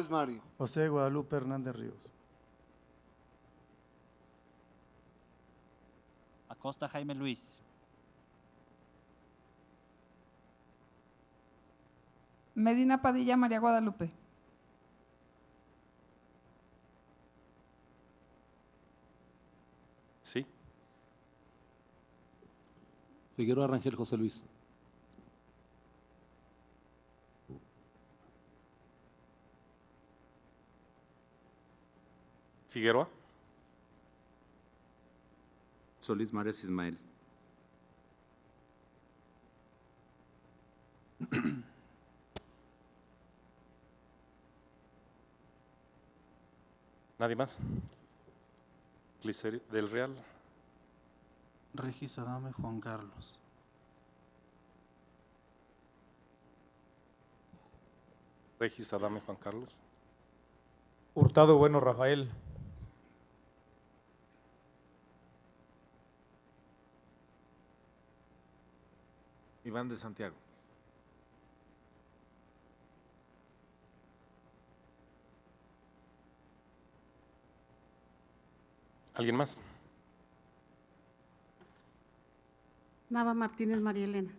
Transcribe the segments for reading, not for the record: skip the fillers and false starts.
González Mario. José Guadalupe Hernández Ríos. Acosta Jaime Luis. Medina Padilla María Guadalupe. Sí. Figueroa Rangel José Luis. Figueroa. Solís Mares Ismael. ¿Nadie más? Del Real. Regis Adame Juan Carlos. Regis Adame Juan Carlos. Hurtado Bueno Rafael. Iván de Santiago. ¿Alguien más? Nava Martínez María Elena.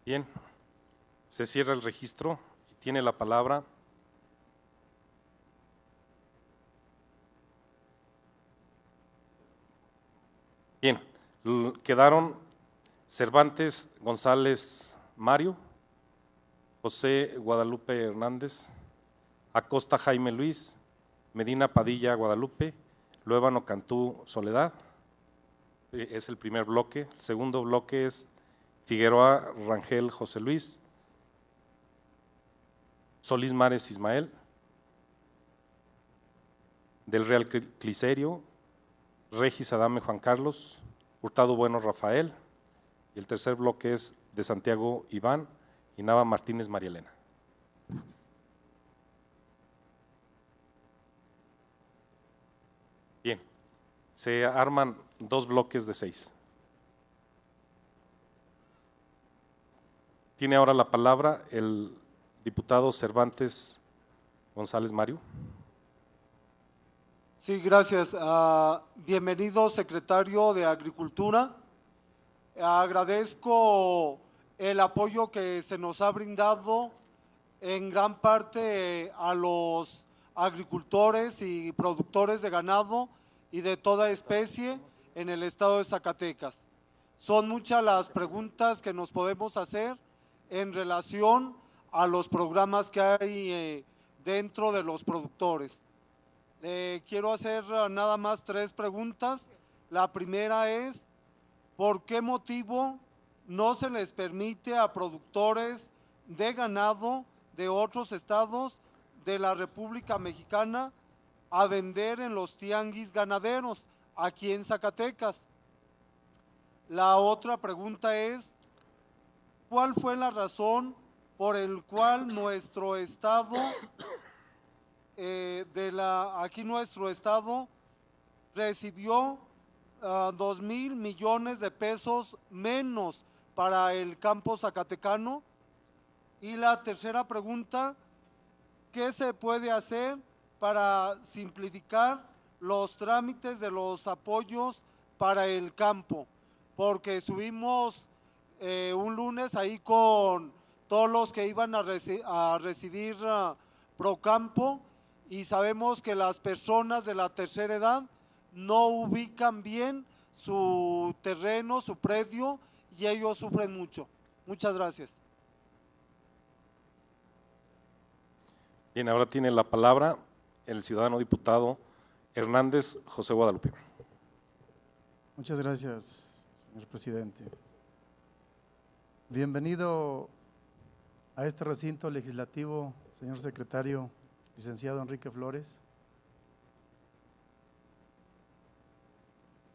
Bien, se cierra el registro y tiene la palabra bien, quedaron Cervantes González Mario, José Guadalupe Hernández, Acosta Jaime Luis, Medina Padilla Guadalupe, Luébano Cantú Soledad. Es el primer bloque. El segundo bloque es Figueroa Rangel José Luis, Solís Mares Ismael, Del Real Cliserio, Regis Adame Juan Carlos, Hurtado Bueno Rafael, y el tercer bloque es de Santiago Iván y Nava Martínez María Elena. Bien, se arman dos bloques de 6. Tiene ahora la palabra el diputado Cervantes González Mario. Sí, gracias. Bienvenido, secretario de Agricultura. Agradezco el apoyo que se nos ha brindado en gran parte a los agricultores y productores de ganado y de toda especie en el estado de Zacatecas. Son muchas las preguntas que nos podemos hacer en relación a los programas que hay dentro de los productores. Quiero hacer nada más 3 preguntas. La primera es, ¿por qué motivo no se les permite a productores de ganado de otros estados de la República Mexicana a vender en los tianguis ganaderos aquí en Zacatecas? La otra pregunta es, ¿cuál fue la razón por el cual nuestro estado, aquí nuestro estado recibió 2,000 millones de pesos menos para el campo zacatecano? Y la tercera pregunta, ¿qué se puede hacer para simplificar los trámites de los apoyos para el campo? Porque estuvimos un lunes ahí con todos los que iban a recibir Procampo y sabemos que las personas de la tercera edad no ubican bien su terreno, su predio, y ellos sufren mucho. Muchas gracias. Bien, ahora tiene la palabra el ciudadano diputado Hernández José Guadalupe. Muchas gracias, señor presidente. Bienvenido a este recinto legislativo, señor secretario, licenciado Enrique Flores.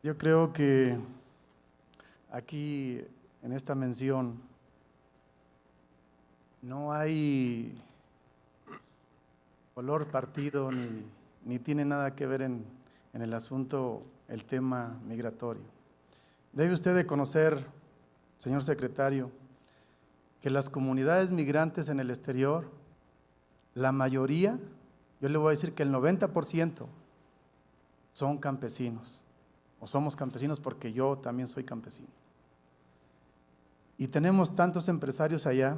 Yo creo que aquí en esta mención no hay color partido ni tiene nada que ver en el asunto el tema migratorio. Debe usted de conocer, señor secretario, que las comunidades migrantes en el exterior, la mayoría, yo le voy a decir que el 90% son campesinos, o somos campesinos porque yo también soy campesino. Y tenemos tantos empresarios allá,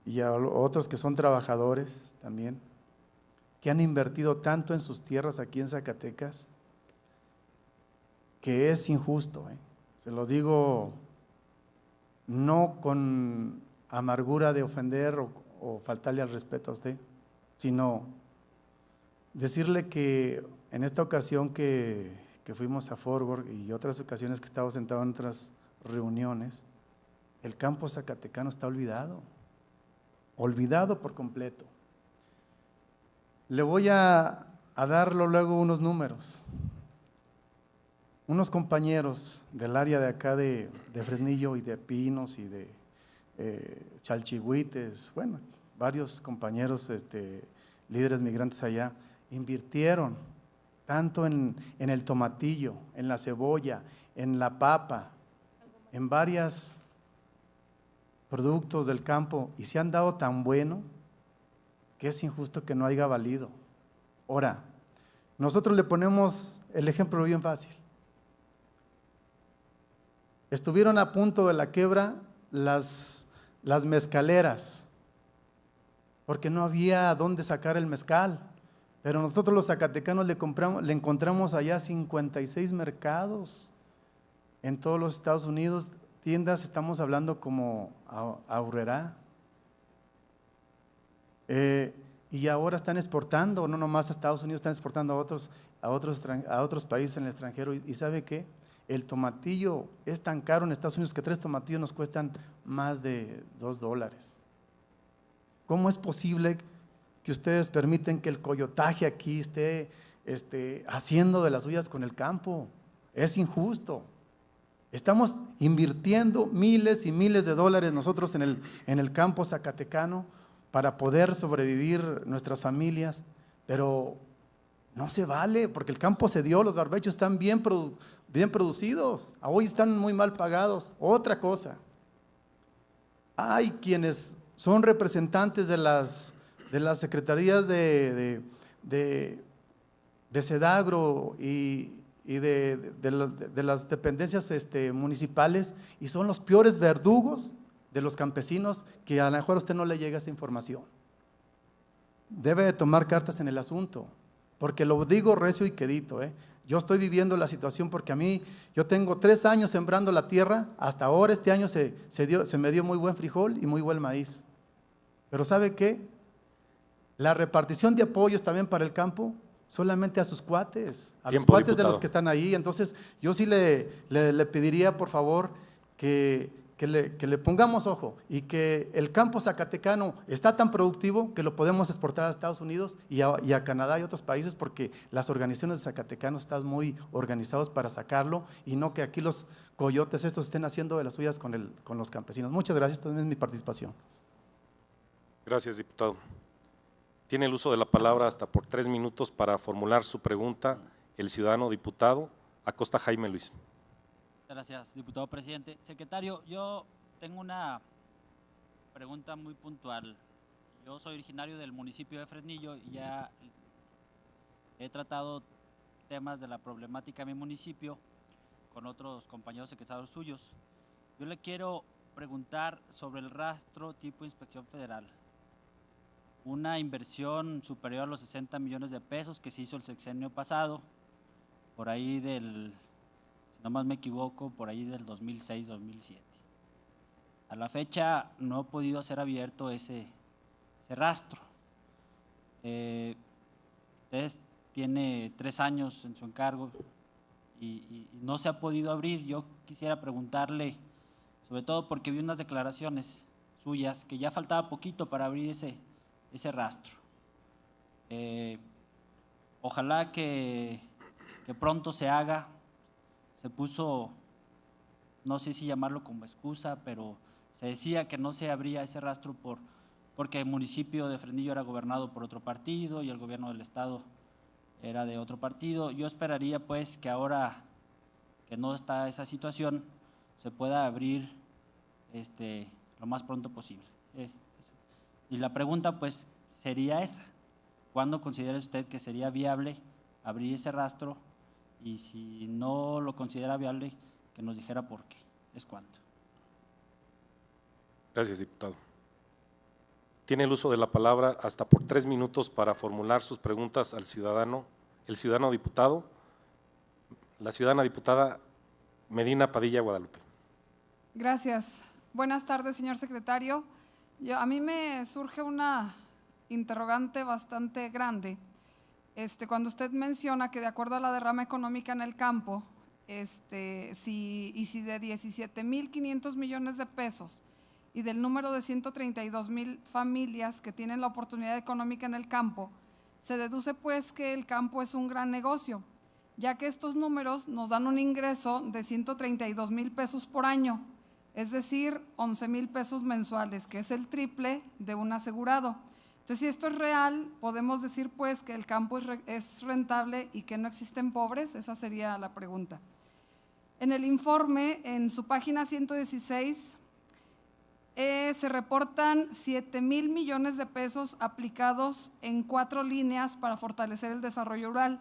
y a otros que son trabajadores también, que han invertido tanto en sus tierras aquí en Zacatecas, que es injusto, se lo digo no con amargura de ofender o faltarle al respeto a usted, sino decirle que en esta ocasión que fuimos a Fort Worth y otras ocasiones que estaba sentado en otras reuniones, el campo zacatecano está olvidado por completo. Le voy a darlo luego unos números. Unos compañeros del área de acá de Fresnillo y de Pinos y de Chalchihuites, bueno, varios compañeros líderes migrantes allá, invirtieron tanto en el tomatillo, en la cebolla, en la papa, en varios productos del campo, y se han dado tan bueno que es injusto que no haya valido. Ahora, nosotros le ponemos el ejemplo bien fácil. Estuvieron a punto de la quiebra las mezcaleras, porque no había dónde sacar el mezcal, pero nosotros los zacatecanos le encontramos allá 56 mercados en todos los Estados Unidos, tiendas, estamos hablando como Aurrerá, y ahora están exportando, no nomás a Estados Unidos, están exportando a otros países en el extranjero, y ¿sabe qué? El tomatillo es tan caro en Estados Unidos que 3 tomatillos nos cuestan más de $2. ¿Cómo es posible que ustedes permiten que el coyotaje aquí esté haciendo de las suyas con el campo? Es injusto. Estamos invirtiendo miles y miles de dólares nosotros en el campo zacatecano para poder sobrevivir nuestras familias, pero no se vale, porque el campo se dio, los barbechos están bien producidos, hoy están muy mal pagados. Otra cosa, hay quienes son representantes de las secretarías de Sedagro y de las dependencias municipales, y son los peores verdugos de los campesinos, que a lo mejor a usted no le llega esa información. Debe de tomar cartas en el asunto, porque lo digo recio y quedito, Yo estoy viviendo la situación porque yo tengo 3 años sembrando la tierra, hasta ahora este año se me dio muy buen frijol y muy buen maíz. Pero ¿sabe qué? La repartición de apoyos también para el campo, solamente a sus cuates, los cuates diputado. De los que están ahí. Entonces yo sí le pediría por favor que le pongamos ojo, y que el campo zacatecano está tan productivo que lo podemos exportar a Estados Unidos y a Canadá y otros países, porque las organizaciones de zacatecanos están muy organizados para sacarlo, y no que aquí los coyotes estos estén haciendo de las suyas con los campesinos. Muchas gracias, esta es mi participación. Gracias, diputado. Tiene el uso de la palabra hasta por 3 minutos para formular su pregunta el ciudadano diputado Acosta Jaime Luis. Gracias, diputado presidente. Secretario, yo tengo una pregunta muy puntual. Yo soy originario del municipio de Fresnillo y ya he tratado temas de la problemática de mi municipio con otros compañeros secretarios suyos. Yo le quiero preguntar sobre el rastro tipo Inspección Federal. Una inversión superior a los 60 millones de pesos que se hizo el sexenio pasado, por ahí si no más me equivoco, por ahí del 2006-2007. A la fecha no ha podido ser abierto ese rastro. Usted tiene 3 años en su encargo y no se ha podido abrir. Yo quisiera preguntarle, sobre todo porque vi unas declaraciones suyas que ya faltaba poquito para abrir ese rastro. Ojalá que pronto se haga. Se puso, no sé si llamarlo como excusa, pero se decía que no se abría ese rastro porque el municipio de Fresnillo era gobernado por otro partido y el gobierno del estado era de otro partido. Yo esperaría pues que ahora que no está esa situación, se pueda abrir lo más pronto posible. Y la pregunta pues sería esa: ¿cuándo considera usted que sería viable abrir ese rastro? Y si no lo considera viable, que nos dijera por qué. ¿Es cuánto? Gracias, diputado. Tiene el uso de la palabra hasta por 3 minutos para formular sus preguntas al ciudadano, el ciudadano diputado, la ciudadana diputada Medina Padilla Guadalupe. Gracias. Buenas tardes, señor secretario. A mí me surge una interrogante bastante grande. Cuando usted menciona que de acuerdo a la derrama económica en el campo, si de 17.500 millones de pesos y del número de 132,000 familias que tienen la oportunidad económica en el campo, se deduce pues que el campo es un gran negocio, ya que estos números nos dan un ingreso de 132,000 pesos por año, es decir, 11,000 pesos mensuales, que es el triple de un asegurado. Entonces, si esto es real, podemos decir pues que el campo es rentable y que no existen pobres. Esa sería la pregunta. En el informe, en su página 116, se reportan 7,000 millones de pesos aplicados en 4 líneas para fortalecer el desarrollo rural.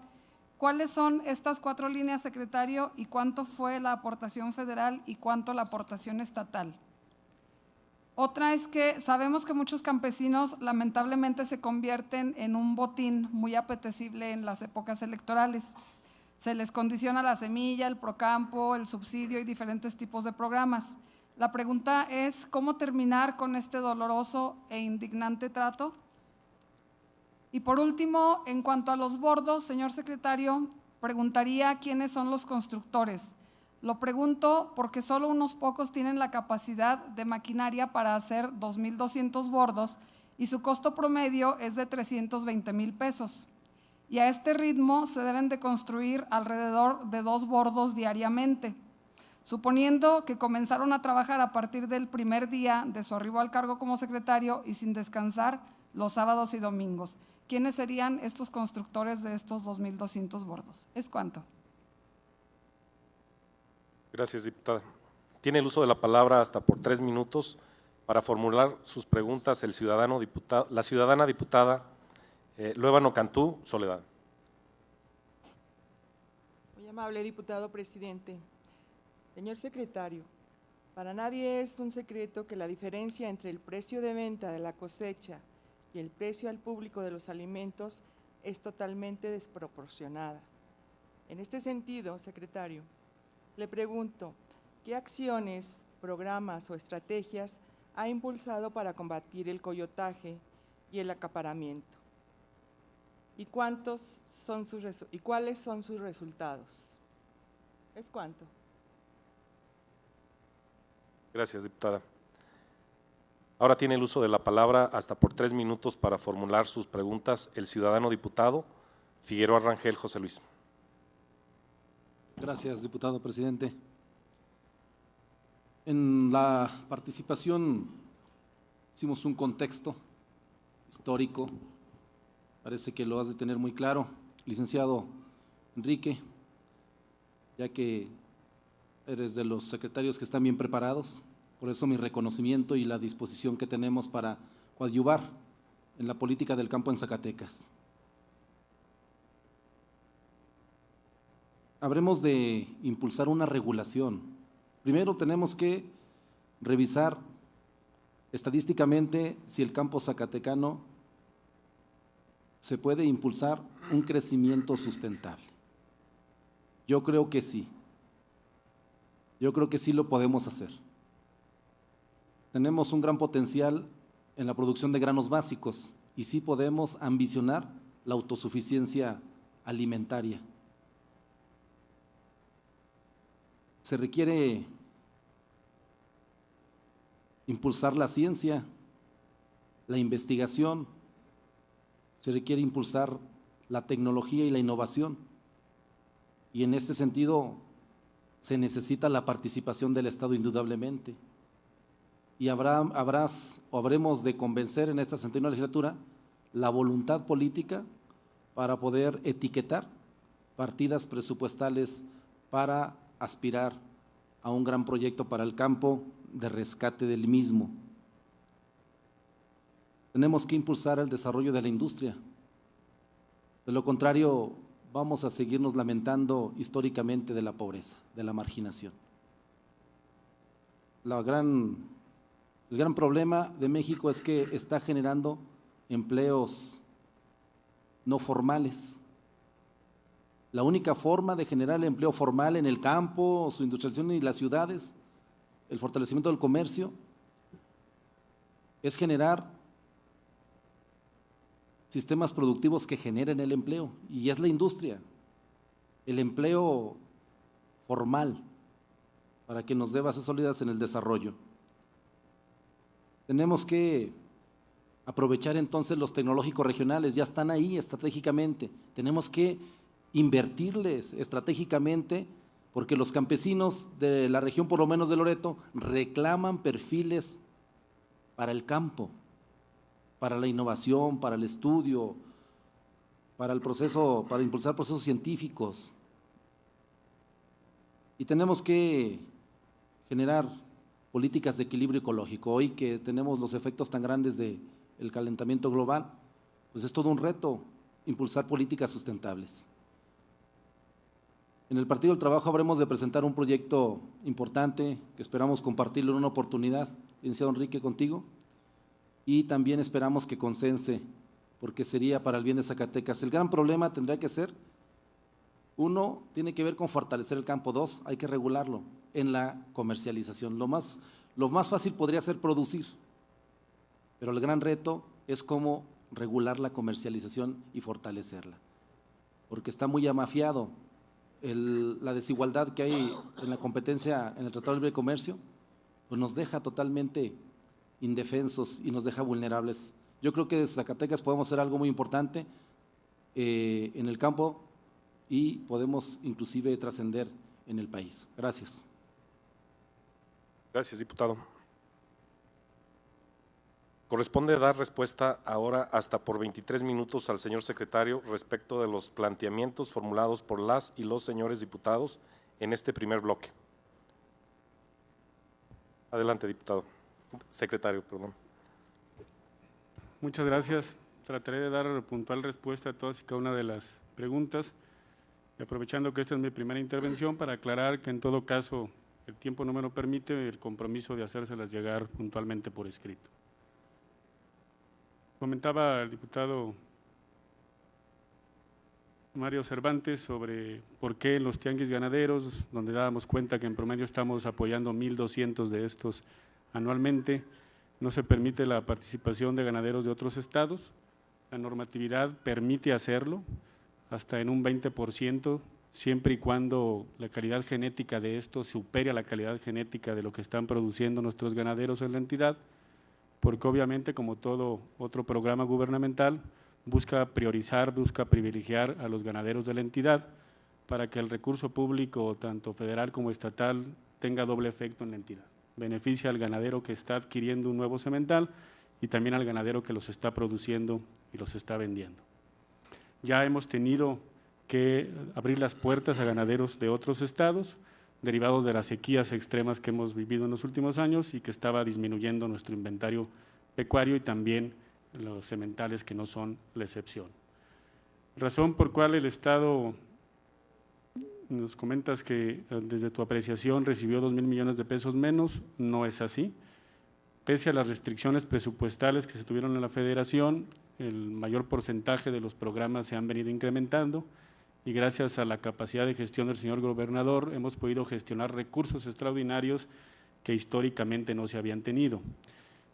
¿Cuáles son estas 4 líneas, secretario, y cuánto fue la aportación federal y cuánto la aportación estatal? Otra es que sabemos que muchos campesinos lamentablemente se convierten en un botín muy apetecible en las épocas electorales. Se les condiciona la semilla, el procampo, el subsidio y diferentes tipos de programas. La pregunta es, ¿cómo terminar con este doloroso e indignante trato? Y por último, en cuanto a los bordos, señor secretario, preguntaría quiénes son los constructores. Lo pregunto porque solo unos pocos tienen la capacidad de maquinaria para hacer 2,200 bordos y su costo promedio es de 320,000 pesos. Y a este ritmo se deben de construir alrededor de 2 bordos diariamente. Suponiendo que comenzaron a trabajar a partir del primer día de su arribo al cargo como secretario y sin descansar los sábados y domingos, ¿quiénes serían estos constructores de estos 2,200 bordos? ¿Es cuánto? Gracias, diputada. Tiene el uso de la palabra hasta por 3 minutos para formular sus preguntas el ciudadano diputado, la ciudadana diputada Luévano Cantú Soledad. Muy amable diputado presidente. Señor secretario, para nadie es un secreto que la diferencia entre el precio de venta de la cosecha y el precio al público de los alimentos es totalmente desproporcionada. En este sentido, secretario, le pregunto, ¿qué acciones, programas o estrategias ha impulsado para combatir el coyotaje y el acaparamiento? ¿Y cuáles son sus resultados? ¿Es cuánto? Gracias, diputada. Ahora tiene el uso de la palabra hasta por 3 minutos para formular sus preguntas el ciudadano diputado Figueroa Rangel José Luis. Gracias, diputado presidente. En la participación hicimos un contexto histórico, parece que lo has de tener muy claro, licenciado Enrique, ya que eres de los secretarios que están bien preparados, por eso mi reconocimiento y la disposición que tenemos para coadyuvar en la política del campo en Zacatecas. Habremos de impulsar una regulación. Primero tenemos que revisar estadísticamente si el campo zacatecano se puede impulsar un crecimiento sustentable. Yo creo que sí. Yo creo que sí lo podemos hacer. Tenemos un gran potencial en la producción de granos básicos y sí podemos ambicionar la autosuficiencia alimentaria. Se requiere impulsar la ciencia, la investigación, se requiere impulsar la tecnología y la innovación. Y en este sentido se necesita la participación del Estado indudablemente. Y habremos de convencer en esta centenaria legislatura la voluntad política para poder etiquetar partidas presupuestales para aspirar a un gran proyecto para el campo de rescate del mismo. Tenemos que impulsar el desarrollo de la industria. De lo contrario, vamos a seguirnos lamentando históricamente de la pobreza, de la marginación. El gran problema de México es que está generando empleos no formales. La única forma de generar el empleo formal en el campo, su industrialización y las ciudades, el fortalecimiento del comercio, es generar sistemas productivos que generen el empleo, y es la industria, el empleo formal, para que nos dé bases sólidas en el desarrollo. Tenemos que aprovechar entonces los tecnológicos regionales, ya están ahí estratégicamente, tenemos que invertirles estratégicamente, porque los campesinos de la región, por lo menos de Loreto, reclaman perfiles para el campo, para la innovación, para el estudio, para el proceso, para impulsar procesos científicos. Y tenemos que generar políticas de equilibrio ecológico. Hoy que tenemos los efectos tan grandes del calentamiento global, pues es todo un reto impulsar políticas sustentables. En el Partido del Trabajo habremos de presentar un proyecto importante que esperamos compartirlo en una oportunidad, licenciado Enrique, contigo, y también esperamos que consense, porque sería para el bien de Zacatecas. El gran problema tendría que ser, uno, tiene que ver con fortalecer el campo; dos, hay que regularlo en la comercialización. Lo más fácil podría ser producir, pero el gran reto es cómo regular la comercialización y fortalecerla, porque está muy amafiado. La desigualdad que hay en la competencia en el Tratado de Libre Comercio, pues nos deja totalmente indefensos y nos deja vulnerables. Yo creo que desde Zacatecas podemos hacer algo muy importante en el campo y podemos inclusive trascender en el país. Gracias. Gracias, diputado. Corresponde dar respuesta ahora hasta por 23 minutos al señor secretario respecto de los planteamientos formulados por las y los señores diputados en este primer bloque. Adelante, diputado. Secretario, perdón. Muchas gracias. Trataré de dar puntual respuesta a todas y cada una de las preguntas, y aprovechando que esta es mi primera intervención, para aclarar que en todo caso el tiempo no me lo permite, el compromiso de hacérselas llegar puntualmente por escrito. Comentaba el diputado Mario Cervantes sobre por qué los tianguis ganaderos, donde dábamos cuenta que en promedio estamos apoyando 1,200 de estos anualmente, no se permite la participación de ganaderos de otros estados. La normatividad permite hacerlo hasta en un 20%, siempre y cuando la calidad genética de estos supere a la calidad genética de lo que están produciendo nuestros ganaderos en la entidad, porque obviamente, como todo otro programa gubernamental, busca priorizar, busca privilegiar a los ganaderos de la entidad para que el recurso público, tanto federal como estatal, tenga doble efecto en la entidad. Beneficia al ganadero que está adquiriendo un nuevo semental y también al ganadero que los está produciendo y los está vendiendo. Ya hemos tenido que abrir las puertas a ganaderos de otros estados, derivados de las sequías extremas que hemos vivido en los últimos años y que estaba disminuyendo nuestro inventario pecuario y también los sementales, que no son la excepción. Razón por cual el Estado, nos comentas que desde tu apreciación recibió 2,000 millones de pesos menos, no es así. Pese a las restricciones presupuestales que se tuvieron en la Federación, el mayor porcentaje de los programas se han venido incrementando, y gracias a la capacidad de gestión del señor gobernador hemos podido gestionar recursos extraordinarios que históricamente no se habían tenido.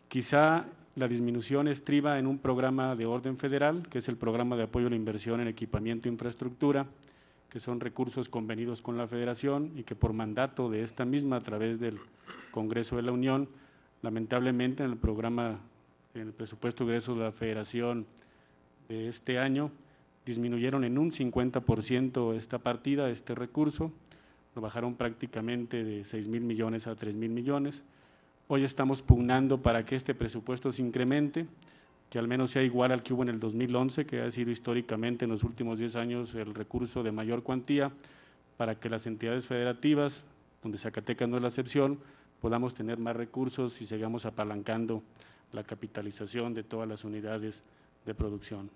Quizá la disminución estriba en un programa de orden federal, que es el programa de apoyo a la inversión en equipamiento e infraestructura, que son recursos convenidos con la Federación y que por mandato de esta misma, a través del Congreso de la Unión, lamentablemente en el programa, en el presupuesto de egresos de la Federación de este año, disminuyeron en un 50% esta partida, este recurso, lo bajaron prácticamente de 6,000 millones a 3,000 millones. Hoy estamos pugnando para que este presupuesto se incremente, que al menos sea igual al que hubo en el 2011, que ha sido históricamente en los últimos 10 años el recurso de mayor cuantía, para que las entidades federativas, donde Zacatecas no es la excepción, podamos tener más recursos y sigamos apalancando la capitalización de todas las unidades de producción.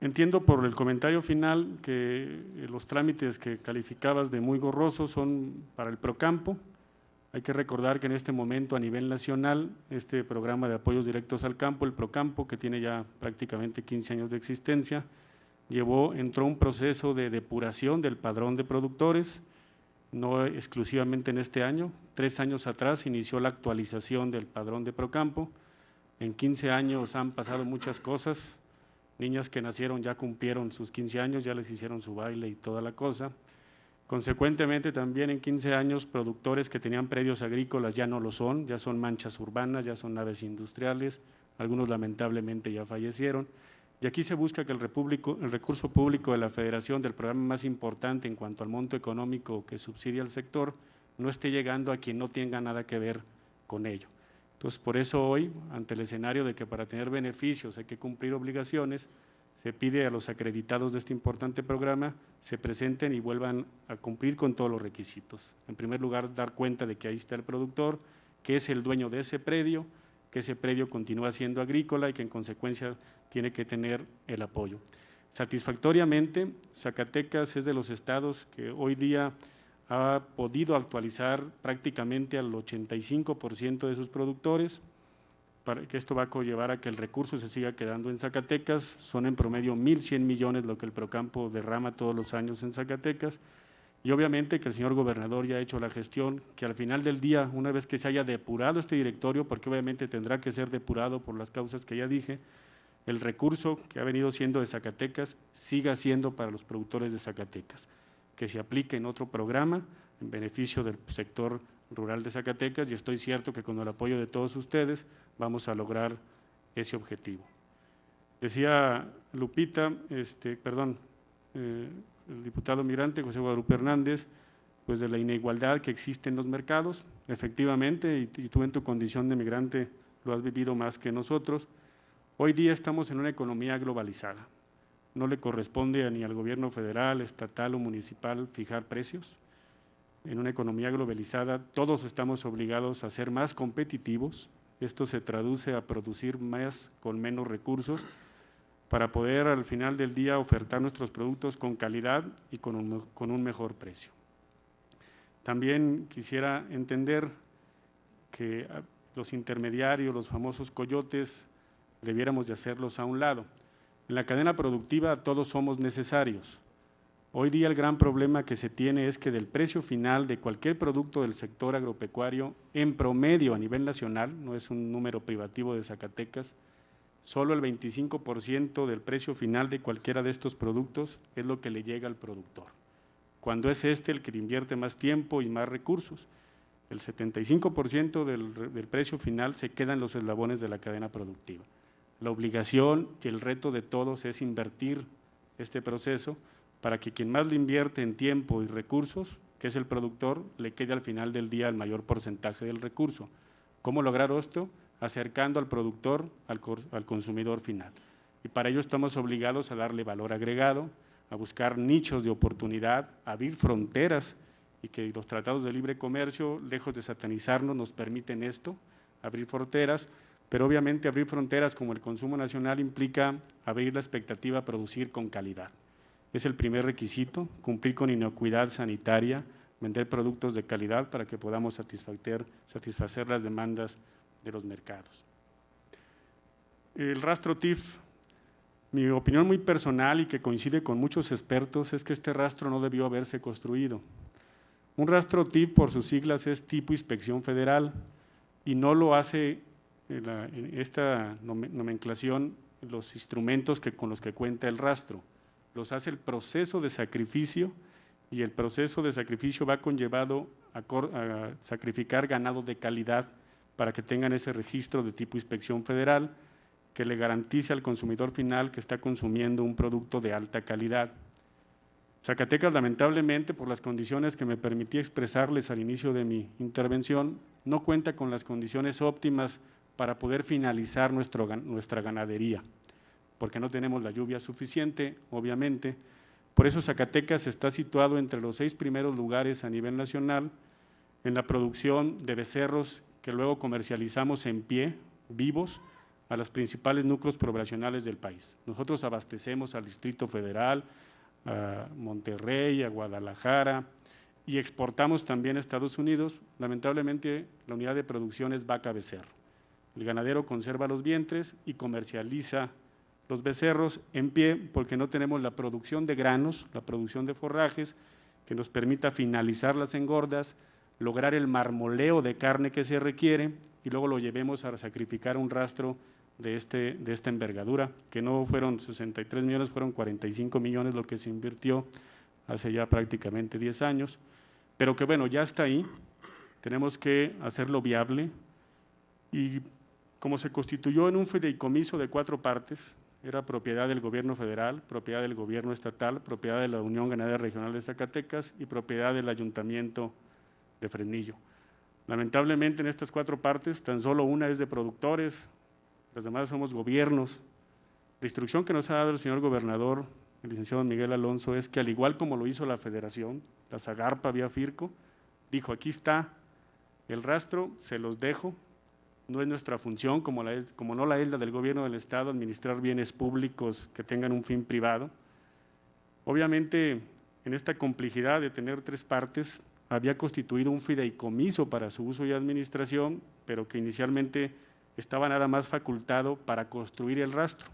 Entiendo por el comentario final que los trámites que calificabas de muy gorrosos son para el Procampo. Hay que recordar que en este momento a nivel nacional, este programa de apoyos directos al campo, el Procampo, que tiene ya prácticamente 15 años de existencia, entró un proceso de depuración del padrón de productores, no exclusivamente en este año. 3 años atrás inició la actualización del padrón de Procampo. En 15 años han pasado muchas cosas. Niñas que nacieron ya cumplieron sus 15 años, ya les hicieron su baile y toda la cosa. Consecuentemente también en 15 años productores que tenían predios agrícolas ya no lo son, ya son manchas urbanas, ya son naves industriales, algunos lamentablemente ya fallecieron. Y aquí se busca que el recurso público de la Federación, del programa más importante en cuanto al monto económico que subsidia al sector, no esté llegando a quien no tenga nada que ver con ello. Entonces, por eso hoy, ante el escenario de que para tener beneficios hay que cumplir obligaciones, se pide a los acreditados de este importante programa se presenten y vuelvan a cumplir con todos los requisitos. En primer lugar, dar cuenta de que ahí está el productor, que es el dueño de ese predio, que ese predio continúa siendo agrícola y que en consecuencia tiene que tener el apoyo. Satisfactoriamente, Zacatecas es de los estados que hoy día ha podido actualizar prácticamente al 85% de sus productores, para que esto va a conllevar a que el recurso se siga quedando en Zacatecas. Son en promedio 1.100 millones lo que el Procampo derrama todos los años en Zacatecas, y obviamente que el señor gobernador ya ha hecho la gestión, que al final del día, una vez que se haya depurado este directorio, porque obviamente tendrá que ser depurado por las causas que ya dije, el recurso que ha venido siendo de Zacatecas siga siendo para los productores de Zacatecas, que se aplique en otro programa en beneficio del sector rural de Zacatecas, y estoy cierto que con el apoyo de todos ustedes vamos a lograr ese objetivo. Decía Lupita, el diputado migrante José Guadalupe Hernández, pues de la inigualdad que existe en los mercados. Efectivamente, y tú en tu condición de migrante lo has vivido más que nosotros, hoy día estamos en una economía globalizada. No le corresponde ni al gobierno federal, estatal o municipal fijar precios. En una economía globalizada todos estamos obligados a ser más competitivos. Esto se traduce a producir más con menos recursos para poder al final del día ofertar nuestros productos con calidad y con un mejor precio. También quisiera entender que los intermediarios, los famosos coyotes, debiéramos de hacerlos a un lado. En la cadena productiva todos somos necesarios. Hoy día el gran problema que se tiene es que del precio final de cualquier producto del sector agropecuario, en promedio a nivel nacional, no es un número privativo de Zacatecas, solo el 25% del precio final de cualquiera de estos productos es lo que le llega al productor, cuando es este el que invierte más tiempo y más recursos. El 75% del precio final se queda en los eslabones de la cadena productiva. La obligación y el reto de todos es invertir este proceso para que quien más le invierte en tiempo y recursos, que es el productor, le quede al final del día el mayor porcentaje del recurso. ¿Cómo lograr esto? Acercando al productor al consumidor final. Y para ello estamos obligados a darle valor agregado, a buscar nichos de oportunidad, a abrir fronteras, y que los tratados de libre comercio, lejos de satanizarnos, nos permiten esto, abrir fronteras, pero obviamente abrir fronteras como el consumo nacional implica abrir la expectativa a producir con calidad. Es el primer requisito, cumplir con inocuidad sanitaria, vender productos de calidad para que podamos satisfacer las demandas de los mercados. El rastro TIF, mi opinión muy personal y que coincide con muchos expertos, es que este rastro no debió haberse construido. Un rastro TIF, por sus siglas, es tipo Inspección Federal, y no lo hace en esta nomenclación los instrumentos con los que cuenta el rastro. Los hace el proceso de sacrificio, y el proceso de sacrificio va conllevado a sacrificar ganado de calidad para que tengan ese registro de tipo Inspección Federal que le garantice al consumidor final que está consumiendo un producto de alta calidad. Zacatecas, lamentablemente, por las condiciones que me permití expresarles al inicio de mi intervención, no cuenta con las condiciones óptimas para poder finalizar nuestra ganadería, porque no tenemos la lluvia suficiente, obviamente. Por eso Zacatecas está situado entre los 6 primeros lugares a nivel nacional en la producción de becerros que luego comercializamos en pie, vivos, a los principales núcleos poblacionales del país. Nosotros abastecemos al Distrito Federal, a Monterrey, a Guadalajara, y exportamos también a Estados Unidos. Lamentablemente, la unidad de producción es vaca becerro. El ganadero conserva los vientres y comercializa los becerros en pie porque no tenemos la producción de granos, la producción de forrajes que nos permita finalizar las engordas, lograr el marmoleo de carne que se requiere y luego lo llevemos a sacrificar un rastro de esta envergadura, que no fueron 63 millones, fueron 45 millones lo que se invirtió hace ya prácticamente 10 años, pero que bueno, ya está ahí, tenemos que hacerlo viable y como se constituyó en un fideicomiso de 4 partes, era propiedad del gobierno federal, propiedad del gobierno estatal, propiedad de la Unión Ganadera Regional de Zacatecas y propiedad del Ayuntamiento de Fresnillo. Lamentablemente en estas 4 partes, tan solo una es de productores, las demás somos gobiernos. La instrucción que nos ha dado el señor gobernador, el licenciado Miguel Alonso, es que al igual como lo hizo la Federación, la Zagarpa vía Firco, dijo aquí está el rastro, se los dejo, no es nuestra función, como no la es la del gobierno del Estado, administrar bienes públicos que tengan un fin privado. Obviamente, en esta complejidad de tener 3 partes, había constituido un fideicomiso para su uso y administración, pero que inicialmente estaba nada más facultado para construir el rastro.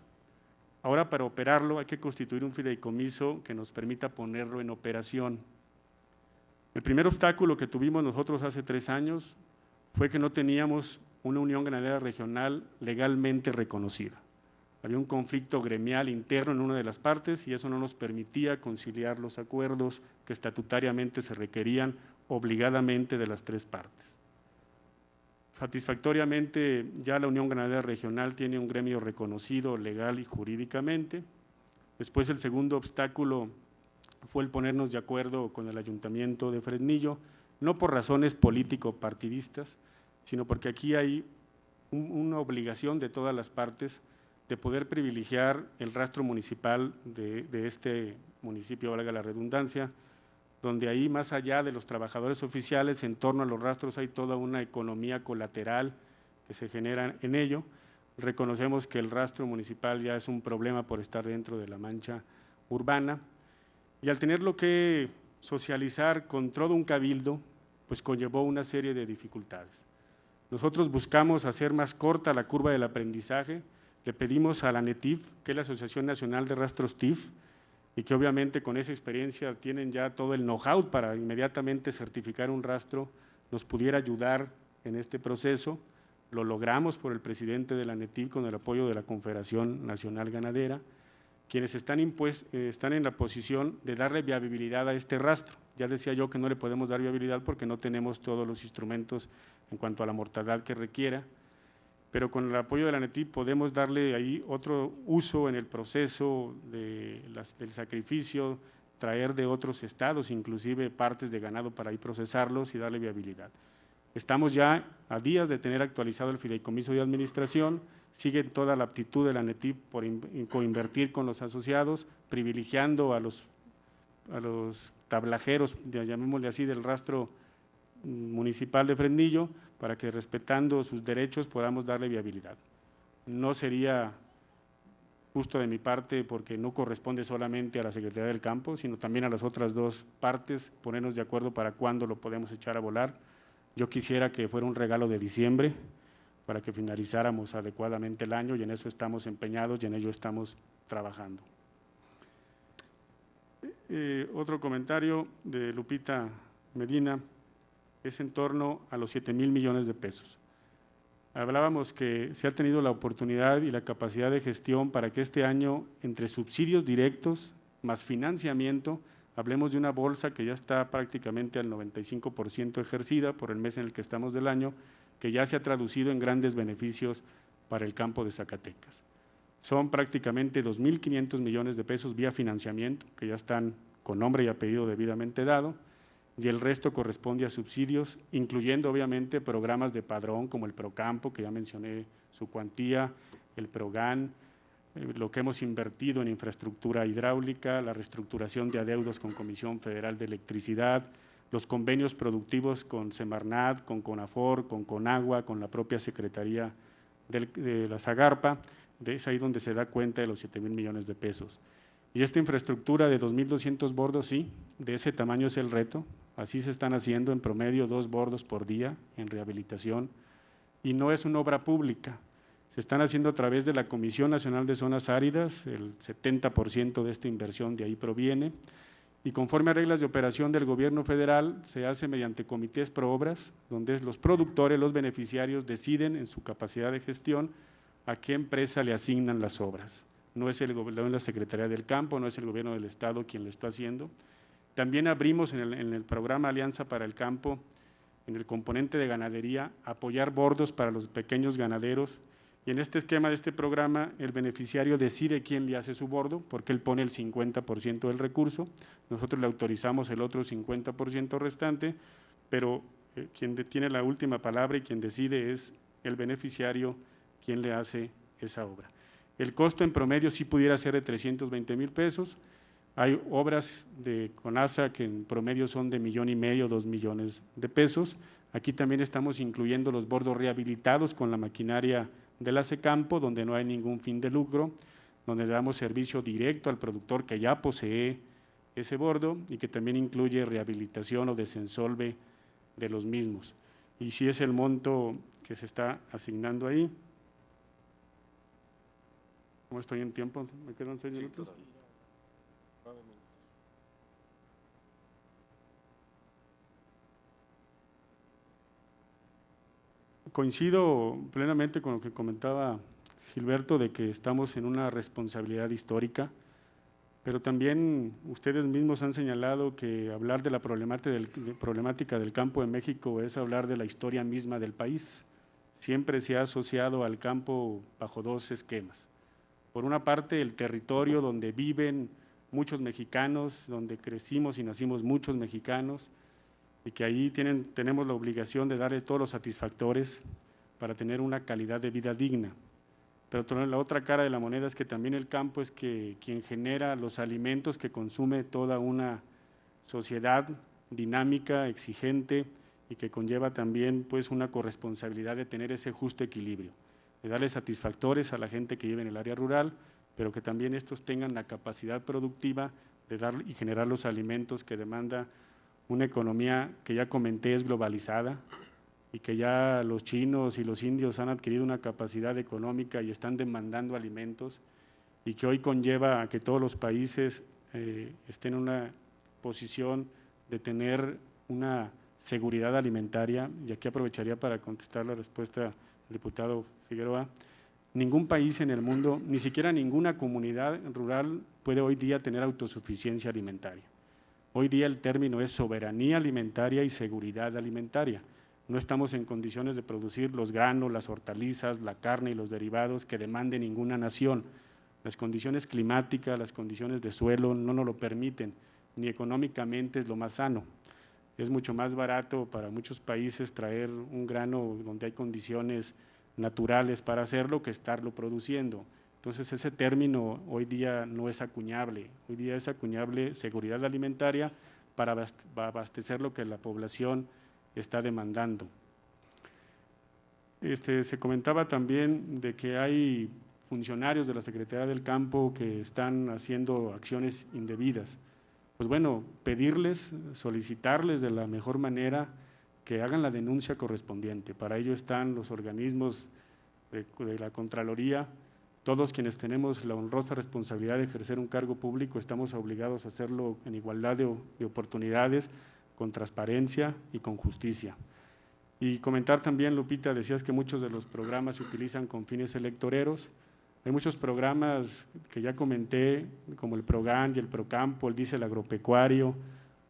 Ahora, para operarlo, hay que constituir un fideicomiso que nos permita ponerlo en operación. El primer obstáculo que tuvimos nosotros hace 3 años fue que no teníamos una unión ganadera regional legalmente reconocida. Había un conflicto gremial interno en una de las partes y eso no nos permitía conciliar los acuerdos que estatutariamente se requerían obligadamente de las 3 partes. Satisfactoriamente ya la Unión Ganadera Regional tiene un gremio reconocido legal y jurídicamente. Después el segundo obstáculo fue el ponernos de acuerdo con el Ayuntamiento de Fresnillo, no por razones político-partidistas, sino porque aquí hay una obligación de todas las partes de poder privilegiar el rastro municipal de este municipio, valga la redundancia, donde ahí más allá de los trabajadores oficiales, en torno a los rastros hay toda una economía colateral que se genera en ello. Reconocemos que el rastro municipal ya es un problema por estar dentro de la mancha urbana y al tenerlo que socializar con todo un cabildo, pues conllevó una serie de dificultades. Nosotros buscamos hacer más corta la curva del aprendizaje, le pedimos a la ANETIF, que es la Asociación Nacional de Rastros TIF, y que obviamente con esa experiencia tienen ya todo el know-how para inmediatamente certificar un rastro, nos pudiera ayudar en este proceso. Lo logramos por el presidente de la ANETIF con el apoyo de la Confederación Nacional Ganadera, quienes están en la posición de darle viabilidad a este rastro. Ya decía yo que no le podemos dar viabilidad porque no tenemos todos los instrumentos en cuanto a la mortandad que requiera, pero con el apoyo de la ANETIF podemos darle ahí otro uso en el proceso del sacrificio, traer de otros estados, inclusive partes de ganado para ahí procesarlos y darle viabilidad. Estamos ya a días de tener actualizado el fideicomiso de administración, sigue toda la aptitud de la ANETIF por coinvertir con los asociados, privilegiando a los tablajeros, llamémosle así, del rastro municipal de Fresnillo, para que respetando sus derechos podamos darle viabilidad. No sería justo de mi parte porque no corresponde solamente a la Secretaría del Campo, sino también a las otras 2 partes, ponernos de acuerdo para cuándo lo podemos echar a volar. Yo quisiera que fuera un regalo de diciembre para que finalizáramos adecuadamente el año y en eso estamos empeñados y en ello estamos trabajando. Otro comentario de Lupita Medina es en torno a los 7,000 millones de pesos. Hablábamos que se ha tenido la oportunidad y la capacidad de gestión para que este año, entre subsidios directos más financiamiento, hablemos de una bolsa que ya está prácticamente al 95% ejercida por el mes en el que estamos del año, que ya se ha traducido en grandes beneficios para el campo de Zacatecas. Son prácticamente 2,500 millones de pesos vía financiamiento, que ya están con nombre y apellido debidamente dado, y el resto corresponde a subsidios, incluyendo obviamente programas de padrón como el Procampo, que ya mencioné su cuantía, el Progan, lo que hemos invertido en infraestructura hidráulica, la reestructuración de adeudos con Comisión Federal de Electricidad, los convenios productivos con Semarnat, con CONAFOR, con CONAGUA, con la propia Secretaría de la Zagarpa. Es ahí donde se da cuenta de los 7,000 millones de pesos. Y esta infraestructura de 2,200 bordos, sí, de ese tamaño es el reto. Así se están haciendo en promedio 2 bordos por día en rehabilitación. Y no es una obra pública. Se están haciendo a través de la Comisión Nacional de Zonas Áridas, el 70% de esta inversión de ahí proviene. Y conforme a reglas de operación del gobierno federal, se hace mediante comités pro obras, donde los productores, los beneficiarios deciden en su capacidad de gestión a qué empresa le asignan las obras. No es la Secretaría del Campo, no es el gobierno del Estado quien lo está haciendo. También abrimos en el programa Alianza para el Campo, en el componente de ganadería, apoyar bordos para los pequeños ganaderos. Y en este esquema de este programa, el beneficiario decide quién le hace su bordo, porque él pone el 50% del recurso, nosotros le autorizamos el otro 50% restante, pero quien tiene la última palabra y quien decide es el beneficiario quien le hace esa obra. El costo en promedio sí pudiera ser de 320,000 pesos. Hay obras de CONASA que en promedio son de 1,5 millones, 2 millones de pesos. Aquí también estamos incluyendo los bordos rehabilitados con la maquinaria de la Secampo, donde no hay ningún fin de lucro, donde le damos servicio directo al productor que ya posee ese bordo y que también incluye rehabilitación o desensolve de los mismos. Y sí es el monto que se está asignando ahí. ¿Cómo estoy en tiempo? ¿Me quedan 6 minutos? Coincido plenamente con lo que comentaba Gilberto, de que estamos en una responsabilidad histórica, pero también ustedes mismos han señalado que hablar de la problemática del campo en México es hablar de la historia misma del país. Siempre se ha asociado al campo bajo 2 esquemas. Por una parte, el territorio donde viven muchos mexicanos, donde crecimos y nacimos muchos mexicanos, y que ahí tenemos la obligación de darle todos los satisfactores para tener una calidad de vida digna. Pero la otra cara de la moneda es que también el campo es quien genera los alimentos que consume toda una sociedad dinámica, exigente, y que conlleva también pues una corresponsabilidad de tener ese justo equilibrio, de darle satisfactores a la gente que vive en el área rural, pero que también estos tengan la capacidad productiva de dar y generar los alimentos que demanda una economía que ya comenté es globalizada y que ya los chinos y los indios han adquirido una capacidad económica y están demandando alimentos, y que hoy conlleva a que todos los países estén en una posición de tener una seguridad alimentaria. Y aquí aprovecharía para contestar la respuesta del diputado Figueroa. Ningún país en el mundo, ni siquiera ninguna comunidad rural puede hoy día tener autosuficiencia alimentaria. Hoy día el término es soberanía alimentaria y seguridad alimentaria. No estamos en condiciones de producir los granos, las hortalizas, la carne y los derivados que demande ninguna nación. Las condiciones climáticas, las condiciones de suelo no nos lo permiten, ni económicamente es lo más sano. Es mucho más barato para muchos países traer un grano donde hay condiciones naturales para hacerlo que estarlo produciendo. Entonces ese término hoy día no es acuñable, hoy día es acuñable seguridad alimentaria para abastecer lo que la población está demandando. Se comentaba también de que hay funcionarios de la Secretaría del Campo que están haciendo acciones indebidas. Pues bueno, pedirles, solicitarles de la mejor manera que hagan la denuncia correspondiente. Para ello están los organismos de la Contraloría. Todos quienes tenemos la honrosa responsabilidad de ejercer un cargo público estamos obligados a hacerlo en igualdad de oportunidades, con transparencia y con justicia. Y comentar también, Lupita, decías que muchos de los programas se utilizan con fines electoreros. Hay muchos programas que ya comenté, como el PROGAN y el PROCAMPO, el Diesel Agropecuario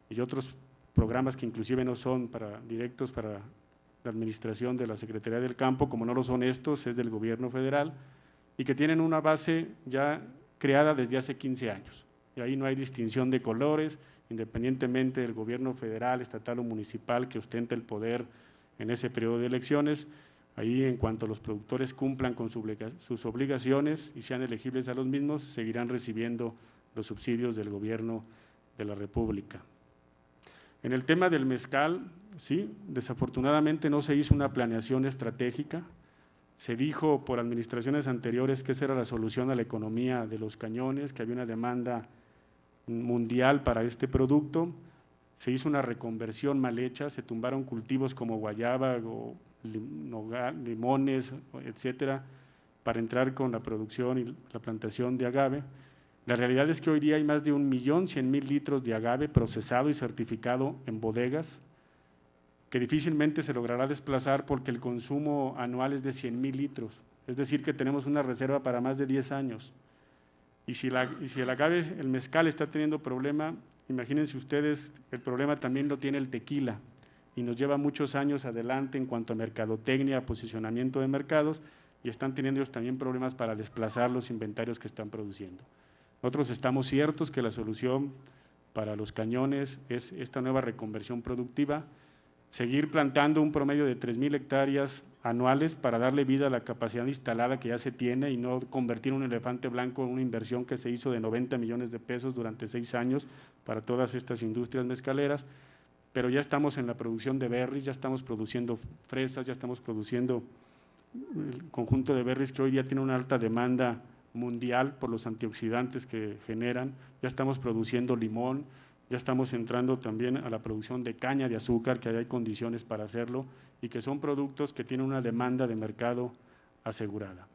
y otros programas que inclusive no son directos para la administración de la Secretaría del Campo, como no lo son estos, es del gobierno federal, y que tienen una base ya creada desde hace 15 años. Y ahí no hay distinción de colores, independientemente del gobierno federal, estatal o municipal que ostente el poder en ese periodo de elecciones. Ahí, en cuanto los productores cumplan con sus obligaciones y sean elegibles a los mismos, seguirán recibiendo los subsidios del gobierno de la República. En el tema del mezcal, sí, desafortunadamente no se hizo una planeación estratégica. Se dijo por administraciones anteriores que esa era la solución a la economía de los cañones, que había una demanda mundial para este producto. Se hizo una reconversión mal hecha, se tumbaron cultivos como guayaba o limones, etcétera, para entrar con la producción y la plantación de agave. La realidad es que hoy día hay más de 1.100.000 litros de agave procesado y certificado en bodegas, que difícilmente se logrará desplazar porque el consumo anual es de 100.000 litros, es decir, que tenemos una reserva para más de 10 años. Y si el agave, el mezcal está teniendo problema, imagínense ustedes, el problema también lo tiene el tequila, y nos lleva muchos años adelante en cuanto a mercadotecnia, posicionamiento de mercados, y están teniendo ellos también problemas para desplazar los inventarios que están produciendo. Nosotros estamos ciertos que la solución para los cañones es esta nueva reconversión productiva, seguir plantando un promedio de 3.000 hectáreas anuales para darle vida a la capacidad instalada que ya se tiene y no convertir un elefante blanco en una inversión que se hizo de 90 millones de pesos durante 6 años para todas estas industrias mezcaleras. Pero ya estamos en la producción de berries, ya estamos produciendo fresas, ya estamos produciendo el conjunto de berries que hoy día tiene una alta demanda mundial por los antioxidantes que generan, ya estamos produciendo limón, ya estamos entrando también a la producción de caña de azúcar, que hay condiciones para hacerlo y que son productos que tienen una demanda de mercado asegurada.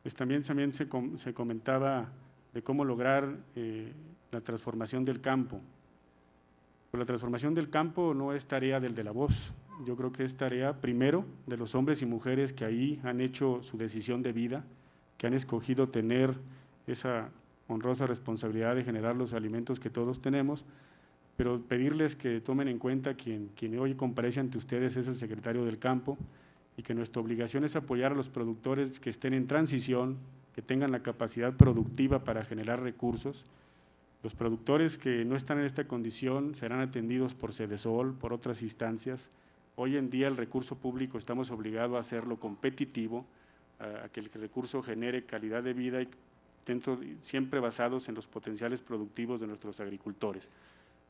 Pues también se comentaba de cómo lograr la transformación del campo. Pues la transformación del campo no es tarea del de la voz, yo creo que es tarea primero de los hombres y mujeres que ahí han hecho su decisión de vida, que han escogido tener esa honrosa responsabilidad de generar los alimentos que todos tenemos, pero pedirles que tomen en cuenta quien hoy comparece ante ustedes es el secretario del campo y que nuestra obligación es apoyar a los productores que estén en transición, que tengan la capacidad productiva para generar recursos. Los productores que no están en esta condición serán atendidos por Sedesol, por otras instancias. Hoy en día el recurso público estamos obligados a hacerlo competitivo, a que el recurso genere calidad de vida y siempre basados en los potenciales productivos de nuestros agricultores.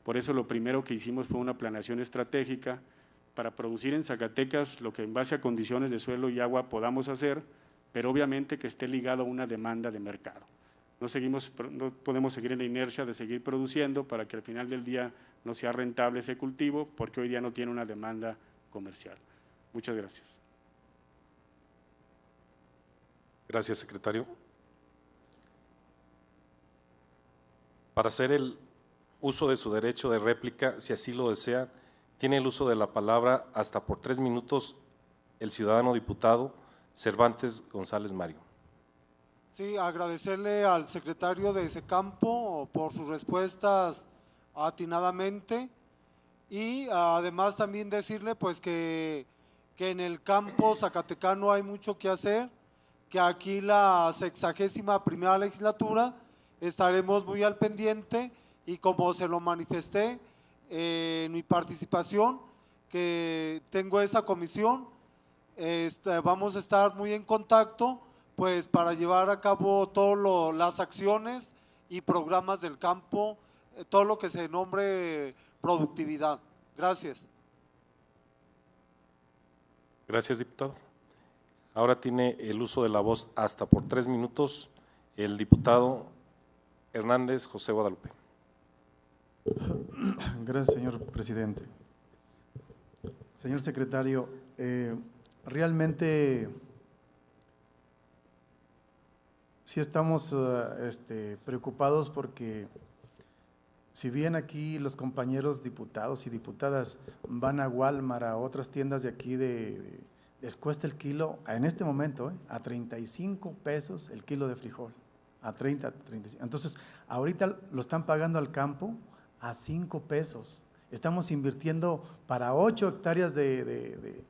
Por eso lo primero que hicimos fue una planeación estratégica para producir en Zacatecas lo que en base a condiciones de suelo y agua podamos hacer, pero obviamente que esté ligado a una demanda de mercado. No podemos seguir en la inercia de seguir produciendo para que al final del día no sea rentable ese cultivo, porque hoy día no tiene una demanda comercial. Muchas gracias. Gracias, secretario. Para hacer el uso de su derecho de réplica, si así lo desea, tiene el uso de la palabra hasta por 3 minutos el ciudadano diputado Cervantes González Mario. Sí, agradecerle al secretario de ese campo por sus respuestas atinadamente y además también decirle pues que en el campo zacatecano hay mucho que hacer, que aquí la 61ª legislatura estaremos muy al pendiente y como se lo manifesté en mi participación, que tengo esa comisión, vamos a estar muy en contacto pues para llevar a cabo todas las acciones y programas del campo, todo lo que se nombre productividad. Gracias. Gracias, diputado. Ahora tiene el uso de la voz hasta por 3 minutos el diputado Hernández José Guadalupe. Gracias, señor presidente. Señor secretario, realmente sí estamos preocupados porque si bien aquí los compañeros diputados y diputadas van a Walmart, a otras tiendas de aquí, les cuesta el kilo, en este momento, a 35 pesos el kilo de frijol, a 30, 35. Entonces, ahorita lo están pagando al campo a 5 pesos. Estamos invirtiendo para 8 hectáreas de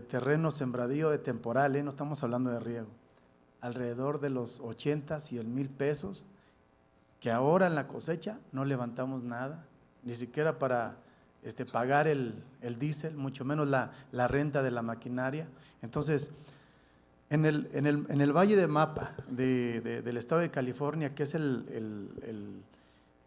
terreno sembradío de temporal, no estamos hablando de riego, alrededor de los 80 y el 1,000 pesos. que ahora en la cosecha no levantamos nada, ni siquiera para pagar el diésel, mucho menos la renta de la maquinaria. Entonces, en el Valle de Mapa del estado de California, que es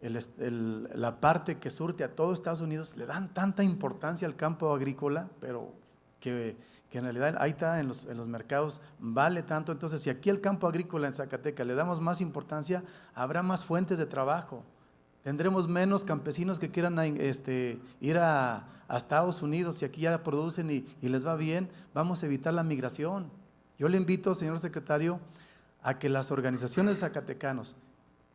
la parte que surte a todo Estados Unidos, le dan tanta importancia al campo agrícola, pero que en realidad ahí está en los mercados, vale tanto. Entonces, si aquí el campo agrícola en Zacatecas le damos más importancia, habrá más fuentes de trabajo. Tendremos menos campesinos que quieran ir a Estados Unidos. Si aquí ya producen y les va bien, vamos a evitar la migración. Yo le invito, señor secretario, a que las organizaciones de zacatecanos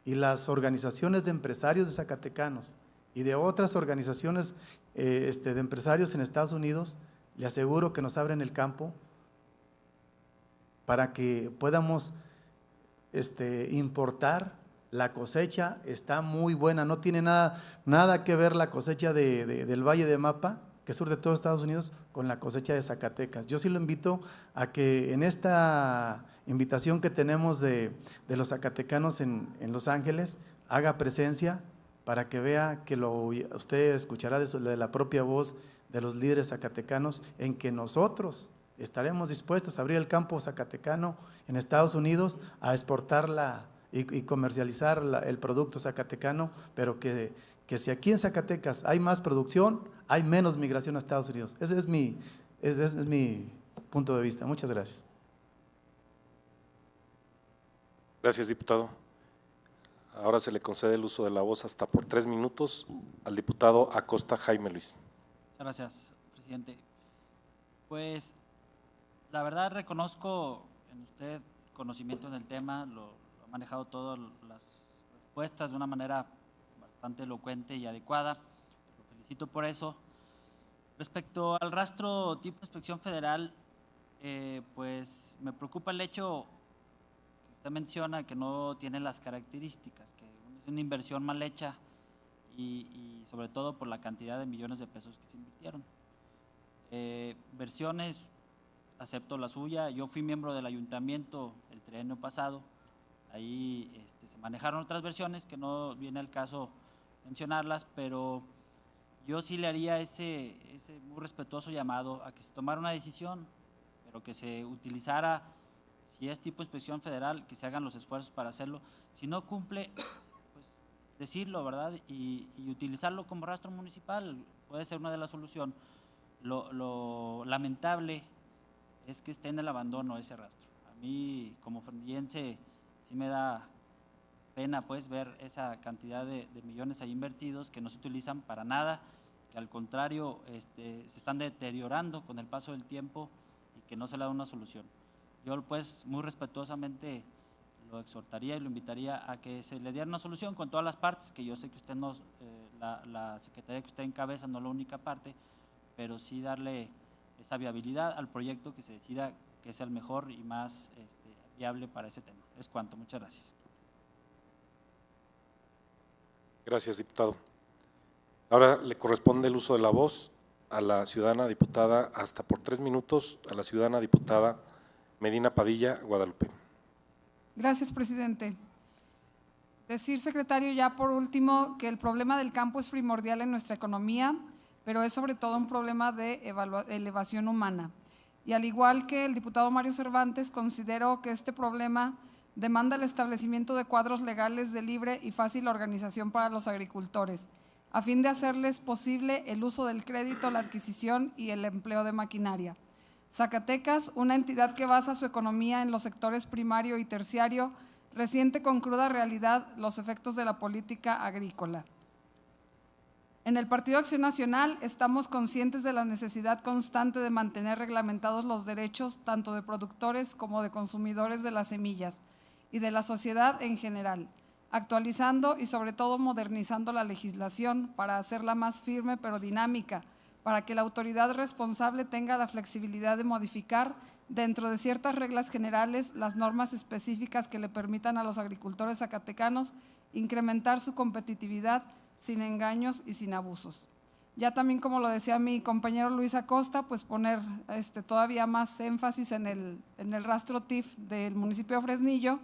y las organizaciones de empresarios de zacatecanos y de otras organizaciones de empresarios en Estados Unidos, le aseguro que nos abren el campo para que podamos importar. La cosecha está muy buena, no tiene nada que ver la cosecha del Valle de Mapa, que surte todo Estados Unidos, con la cosecha de Zacatecas. Yo sí lo invito a que en esta invitación que tenemos de los zacatecanos en Los Ángeles, haga presencia para que vea que usted escuchará de la propia voz de los líderes zacatecanos, en que nosotros estaremos dispuestos a abrir el campo zacatecano en Estados Unidos, a exportarla y comercializar el producto zacatecano, pero que si aquí en Zacatecas hay más producción, hay menos migración a Estados Unidos. Ese es mi punto de vista. Muchas gracias. Gracias, diputado. Ahora se le concede el uso de la voz hasta por 3 minutos al diputado Acosta Jaime Luis. Muchas gracias, presidente. Pues la verdad reconozco en usted conocimiento en el tema, lo ha manejado todas las respuestas de una manera bastante elocuente y adecuada. Lo felicito por eso. Respecto al rastro tipo inspección federal, pues me preocupa el hecho que usted menciona que no tiene las características, que es una inversión mal hecha y sobre todo por la cantidad de millones de pesos que se invirtieron. Versiones, acepto la suya. Yo fui miembro del ayuntamiento el trienio pasado. Ahí se manejaron otras versiones que no viene al caso mencionarlas, pero yo sí le haría ese muy respetuoso llamado a que se tomara una decisión, pero que se utilizara, si es tipo inspección federal, que se hagan los esfuerzos para hacerlo. Si no cumple, pues decirlo, ¿verdad? Y utilizarlo como rastro municipal puede ser una de las soluciones. Lo lamentable es que esté en el abandono ese rastro. A mí, como fernillense, sí me da pena pues ver esa cantidad de millones ahí invertidos que no se utilizan para nada, que al contrario se están deteriorando con el paso del tiempo y que no se le da una solución. Yo pues muy respetuosamente lo exhortaría y lo invitaría a que se le diera una solución con todas las partes, que yo sé que usted no, la secretaría que usted encabeza no es la única parte, pero sí darle esa viabilidad al proyecto que se decida que es el mejor y más viable para ese tema. Es cuanto. Muchas gracias. Gracias, diputado. Ahora le corresponde el uso de la voz a la ciudadana diputada, hasta por 3 minutos, a la ciudadana diputada Medina Padilla, Guadalupe. Gracias, presidente. Decir, secretario, ya por último, que el problema del campo es primordial en nuestra economía, pero es sobre todo un problema de elevación humana. Y al igual que el diputado Mario Cervantes, considero que este problema demanda el establecimiento de cuadros legales de libre y fácil organización para los agricultores, a fin de hacerles posible el uso del crédito, la adquisición y el empleo de maquinaria. Zacatecas, una entidad que basa su economía en los sectores primario y terciario, resiente con cruda realidad los efectos de la política agrícola. En el Partido Acción Nacional estamos conscientes de la necesidad constante de mantener reglamentados los derechos tanto de productores como de consumidores de las semillas y de la sociedad en general, actualizando y sobre todo modernizando la legislación para hacerla más firme pero dinámica, para que la autoridad responsable tenga la flexibilidad de modificar dentro de ciertas reglas generales las normas específicas que le permitan a los agricultores zacatecanos incrementar su competitividad sin engaños y sin abusos. Ya también, como lo decía mi compañero Luis Acosta, pues poner todavía más énfasis en el rastro TIF del municipio de Fresnillo,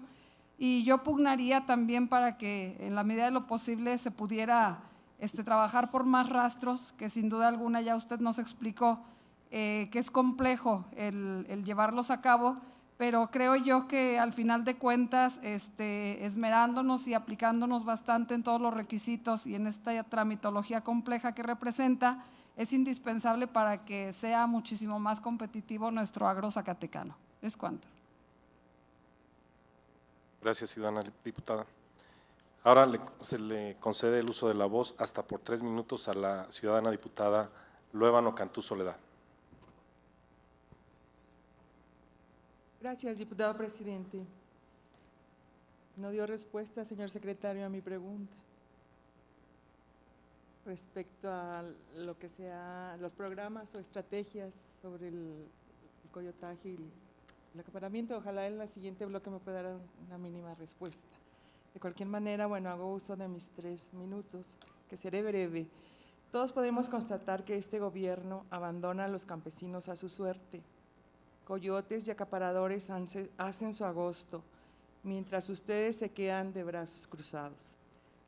Y yo pugnaría también para que en la medida de lo posible se pudiera trabajar por más rastros, que sin duda alguna ya usted nos explicó que es complejo el llevarlos a cabo, pero creo yo que al final de cuentas, esmerándonos y aplicándonos bastante en todos los requisitos y en esta tramitología compleja que representa, es indispensable para que sea muchísimo más competitivo nuestro agro zacatecano. Es cuanto. Gracias, ciudadana diputada. Ahora se le concede el uso de la voz hasta por 3 minutos a la ciudadana diputada Luévano Cantú Soledad. Gracias, diputado presidente. No dio respuesta, señor secretario, a mi pregunta respecto a lo que sea los programas o estrategias sobre el coyotaje y el acaparamiento. Ojalá en el siguiente bloque me pueda dar una mínima respuesta. De cualquier manera, bueno, hago uso de mis 3 minutos, que seré breve. Todos podemos constatar que este gobierno abandona a los campesinos a su suerte. Coyotes y acaparadores hacen su agosto, mientras ustedes se quedan de brazos cruzados.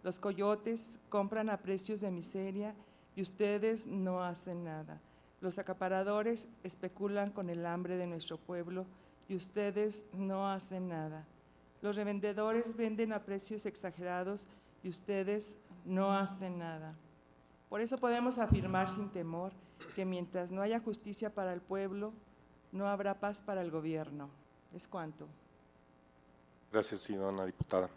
Los coyotes compran a precios de miseria y ustedes no hacen nada. Los acaparadores especulan con el hambre de nuestro pueblo y ustedes no hacen nada. Los revendedores venden a precios exagerados y ustedes no hacen nada. Por eso podemos afirmar sin temor que mientras no haya justicia para el pueblo, no habrá paz para el gobierno. Es cuanto. Gracias, ciudadana diputada.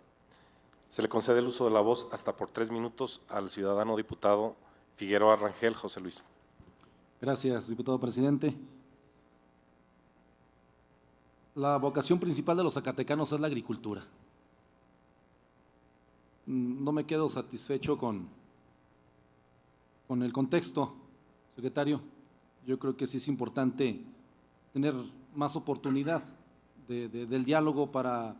Se le concede el uso de la voz hasta por 3 minutos al ciudadano diputado Figueroa Rangel José Luis. Gracias, diputado presidente. La vocación principal de los zacatecanos es la agricultura. No me quedo satisfecho con el contexto, secretario. Yo creo que sí es importante tener más oportunidad del diálogo para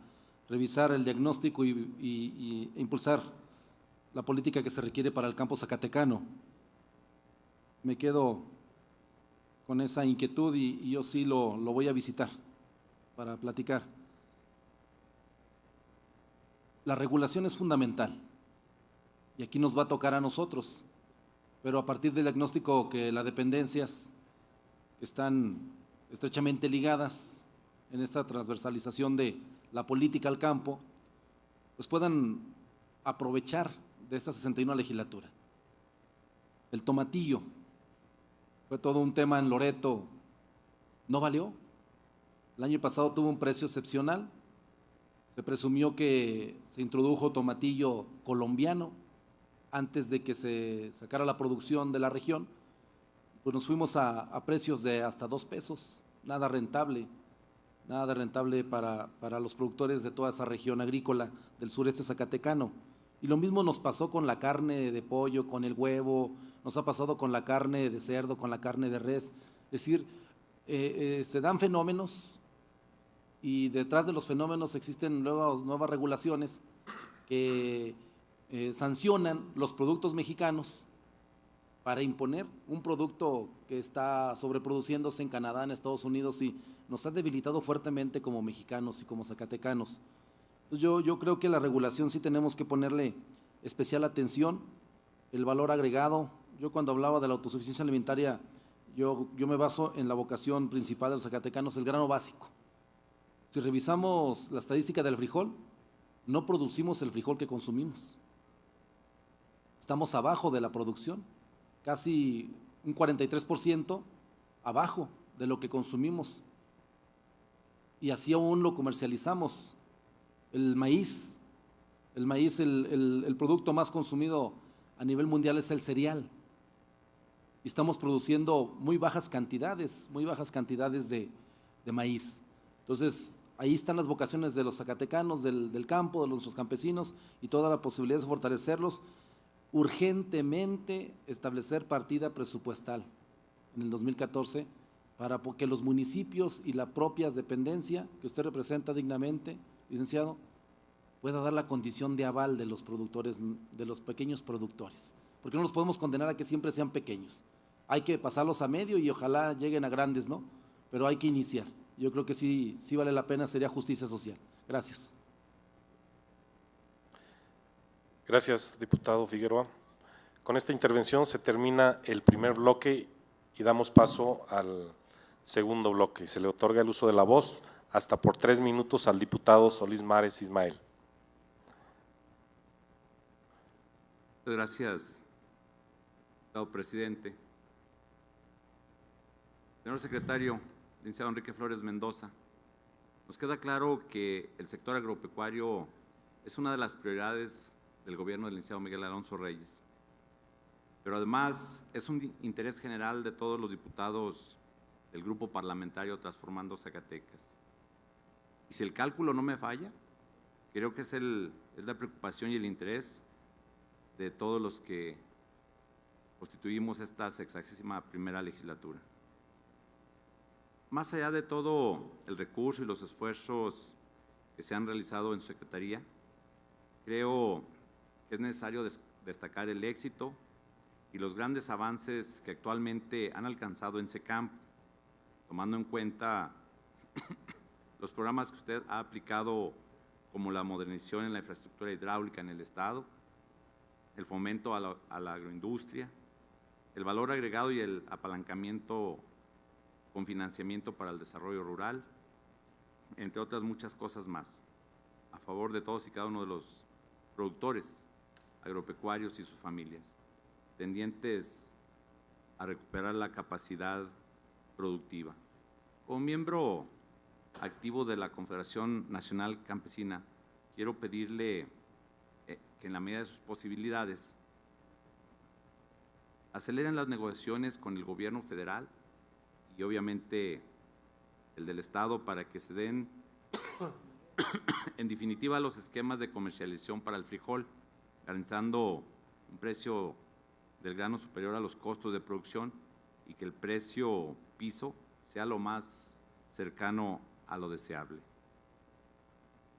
revisar el diagnóstico e impulsar la política que se requiere para el campo zacatecano. Me quedo con esa inquietud y yo sí lo voy a visitar para platicar. La regulación es fundamental y aquí nos va a tocar a nosotros, pero a partir del diagnóstico que las dependencias que están estrechamente ligadas en esta transversalización de la política al campo, pues puedan aprovechar de esta 61 legislatura. El tomatillo fue todo un tema en Loreto, no valió. El año pasado tuvo un precio excepcional, se presumió que se introdujo tomatillo colombiano antes de que se sacara la producción de la región, pues nos fuimos a precios de hasta 2 pesos, nada rentable para los productores de toda esa región agrícola del sureste zacatecano. Y lo mismo nos pasó con la carne de pollo, con el huevo, nos ha pasado con la carne de cerdo, con la carne de res. Es decir, se dan fenómenos y detrás de los fenómenos existen nuevas regulaciones que sancionan los productos mexicanos para imponer un producto que está sobreproduciéndose en Canadá, en Estados Unidos, y nos ha debilitado fuertemente como mexicanos y como zacatecanos. Pues yo creo que la regulación sí tenemos que ponerle especial atención, el valor agregado. Yo cuando hablaba de la autosuficiencia alimentaria, yo me baso en la vocación principal de los zacatecanos, el grano básico. Si revisamos la estadística del frijol, no producimos el frijol que consumimos. Estamos abajo de la producción, casi un 43% abajo de lo que consumimos. Y así aún lo comercializamos. El maíz, el producto más consumido a nivel mundial es el cereal. Y estamos produciendo muy bajas cantidades de maíz. Entonces, ahí están las vocaciones de los zacatecanos, del campo, de nuestros campesinos y toda la posibilidad de fortalecerlos. Urgentemente establecer partida presupuestal en el 2014 para que los municipios y la propia dependencia que usted representa dignamente, licenciado, pueda dar la condición de aval de los productores, de los pequeños productores, porque no los podemos condenar a que siempre sean pequeños. Hay que pasarlos a medio y ojalá lleguen a grandes, ¿no? Pero hay que iniciar. Yo creo que sí vale la pena, sería justicia social. Gracias. Gracias, diputado Figueroa. Con esta intervención se termina el primer bloque y damos paso al segundo bloque. Se le otorga el uso de la voz hasta por 3 minutos al diputado Solís Mares Ismael. Muchas gracias, diputado presidente. Señor secretario, licenciado Enrique Flores Mendoza, nos queda claro que el sector agropecuario es una de las prioridades del gobierno del licenciado Miguel Alonso Reyes, pero además es un interés general de todos los diputados del grupo parlamentario Transformando Zacatecas. Y si el cálculo no me falla, creo que es la preocupación y el interés de todos los que constituimos esta 61ª legislatura. Más allá de todo el recurso y los esfuerzos que se han realizado en su Secretaría, creo que es necesario destacar el éxito y los grandes avances que actualmente han alcanzado en SECAMPO, tomando en cuenta los programas que usted ha aplicado, como la modernización en la infraestructura hidráulica en el Estado, el fomento a la agroindustria, el valor agregado y el apalancamiento con financiamiento para el desarrollo rural, entre otras muchas cosas más, a favor de todos y cada uno de los productores agropecuarios y sus familias, tendientes a recuperar la capacidad productiva. Como miembro activo de la Confederación Nacional Campesina, quiero pedirle que en la medida de sus posibilidades aceleren las negociaciones con el gobierno federal y obviamente el del Estado para que se den en definitiva los esquemas de comercialización para el frijol, garantizando un precio del grano superior a los costos de producción y que el precio piso sea lo más cercano a lo deseable.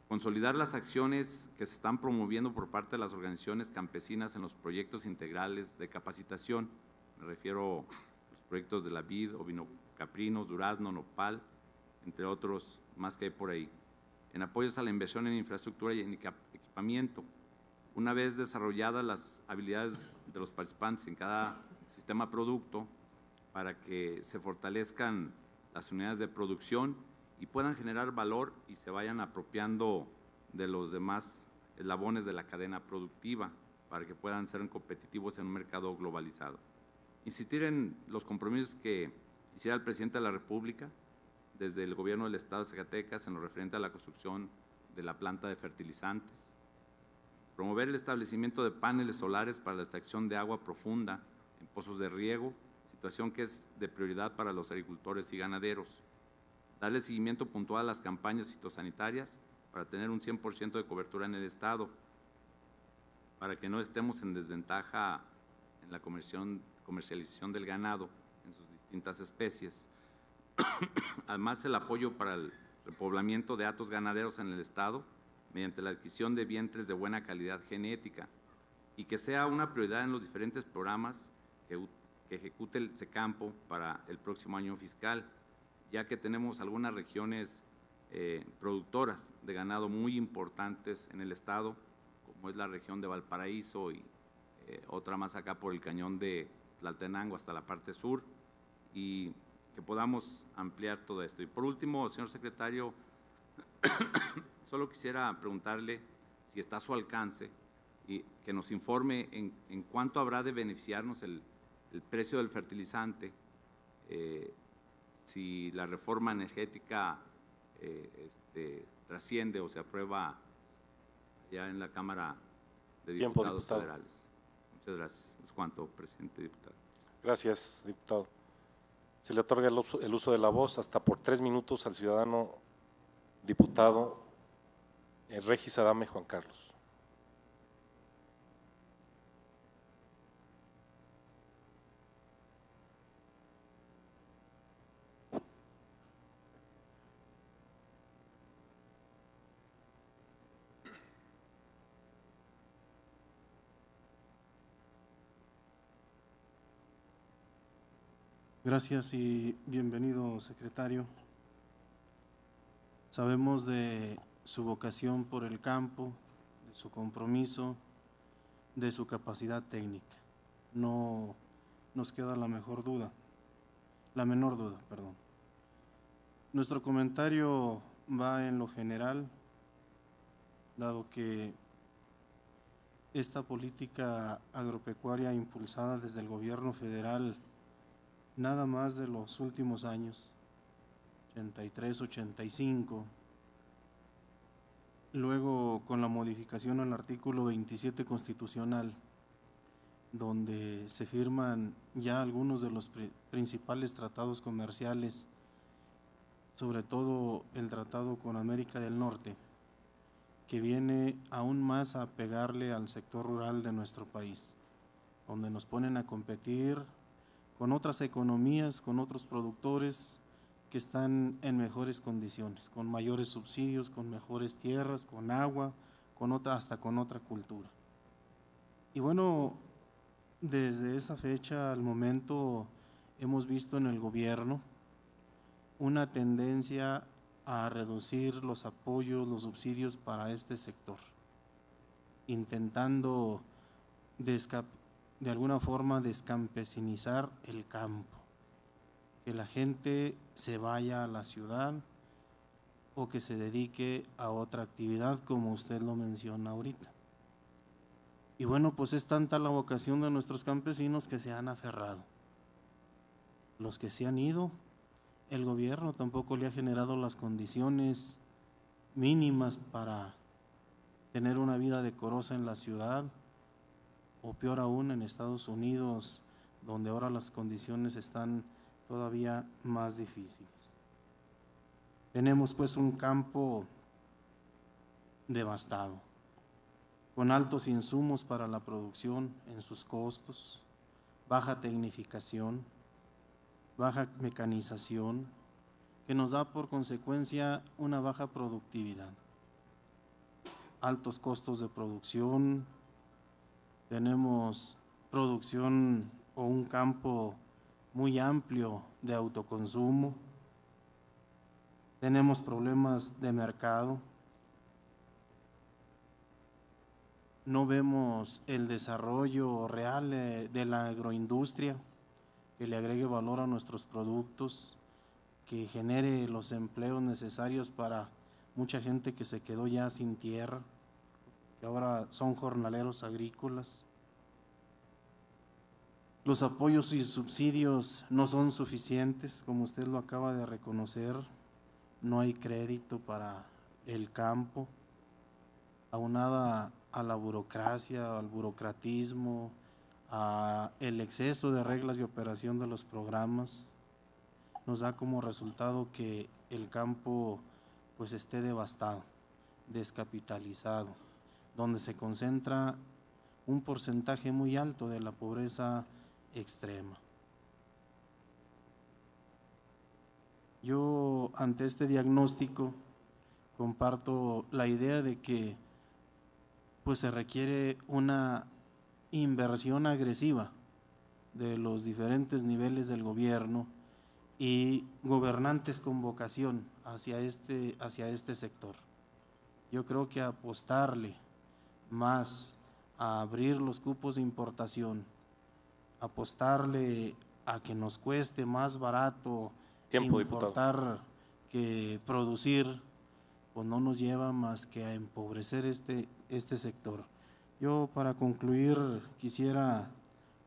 Consolidar las acciones que se están promoviendo por parte de las organizaciones campesinas en los proyectos integrales de capacitación, me refiero a los proyectos de la vid, ovinocaprinos, durazno, nopal, entre otros más que hay por ahí, en apoyos a la inversión en infraestructura y en equipamiento. Una vez desarrolladas las habilidades de los participantes en cada sistema producto, para que se fortalezcan las unidades de producción y puedan generar valor y se vayan apropiando de los demás eslabones de la cadena productiva para que puedan ser competitivos en un mercado globalizado. Insistir en los compromisos que hiciera el presidente de la República desde el gobierno del Estado de Zacatecas en lo referente a la construcción de la planta de fertilizantes, promover el establecimiento de paneles solares para la extracción de agua profunda en pozos de riego, situación que es de prioridad para los agricultores y ganaderos, darle seguimiento puntual a las campañas fitosanitarias para tener un 100% de cobertura en el Estado, para que no estemos en desventaja en la comercialización del ganado en sus distintas especies. Además, el apoyo para el repoblamiento de hatos ganaderos en el Estado mediante la adquisición de vientres de buena calidad genética y que sea una prioridad en los diferentes programas que ejecute el SECAMPO para el próximo año fiscal, ya que tenemos algunas regiones productoras de ganado muy importantes en el Estado, como es la región de Valparaíso y otra más acá por el cañón de Tlaltenango hasta la parte sur, y que podamos ampliar todo esto. Y por último, señor secretario, solo quisiera preguntarle si está a su alcance y que nos informe en cuánto habrá de beneficiarnos el precio del fertilizante si la reforma energética trasciende o se aprueba ya en la Cámara de Diputados Federales. Muchas gracias. Es cuanto, presidente y diputado. Gracias, diputado. Se le otorga el uso de la voz hasta por 3 minutos al ciudadano diputado Regis Adame Juan Carlos. Gracias y bienvenido, secretario. Sabemos de su vocación por el campo, de su compromiso de su capacidad técnica. No nos queda la menor duda. Nuestro comentario va en lo general, dado que esta política agropecuaria impulsada desde el gobierno federal, nada más de los últimos años, 83, 85, luego con la modificación al artículo 27 constitucional, donde se firman ya algunos de los principales tratados comerciales, sobre todo el tratado con América del Norte, que viene aún más a pegarle al sector rural de nuestro país, donde nos ponen a competir con otras economías, con otros productores que están en mejores condiciones, con mayores subsidios, con mejores tierras, con agua, hasta con otra cultura. Y bueno, desde esa fecha al momento hemos visto en el gobierno una tendencia a reducir los apoyos, los subsidios para este sector, intentando de alguna forma descampesinizar el campo, que la gente se vaya a la ciudad o que se dedique a otra actividad, como usted lo menciona ahorita. Y bueno, pues es tanta la vocación de nuestros campesinos que se han aferrado. Los que se han ido, el gobierno tampoco le ha generado las condiciones mínimas para tener una vida decorosa en la ciudad, o peor aún en Estados Unidos, donde ahora las condiciones están todavía más difíciles. Tenemos pues un campo devastado, con altos insumos para la producción en sus costos, baja tecnificación, baja mecanización, que nos da por consecuencia una baja productividad, altos costos de producción. Tenemos producción o un campo muy amplio de autoconsumo, tenemos problemas de mercado, no vemos el desarrollo real de la agroindustria que le agregue valor a nuestros productos, que genere los empleos necesarios para mucha gente que se quedó ya sin tierra, que ahora son jornaleros agrícolas. Los apoyos y subsidios no son suficientes, como usted lo acaba de reconocer, no hay crédito para el campo, aunada a la burocracia, al burocratismo, a el exceso de reglas de operación de los programas, nos da como resultado que el campo pues esté devastado, descapitalizado, donde se concentra un porcentaje muy alto de la pobreza extrema. Yo ante este diagnóstico comparto la idea de que pues se requiere una inversión agresiva de los diferentes niveles del gobierno y gobernantes con vocación hacia este sector. Yo creo que apostarle más a abrir los cupos de importación, apostarle a que nos cueste más barato importar que producir, pues no nos lleva más que a empobrecer este sector. Yo para concluir quisiera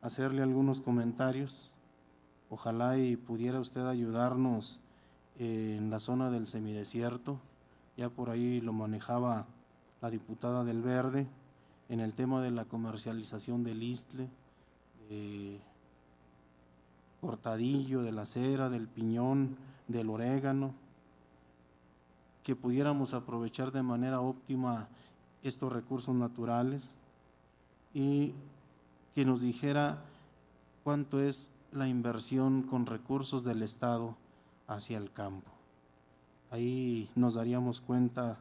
hacerle algunos comentarios. Ojalá y pudiera usted ayudarnos en la zona del semidesierto, ya por ahí lo manejaba la diputada del Verde, en el tema de la comercialización del istle, de cortadillo, de la cera, del piñón, del orégano, que pudiéramos aprovechar de manera óptima estos recursos naturales y que nos dijera cuánto es la inversión con recursos del Estado hacia el campo. Ahí nos daríamos cuenta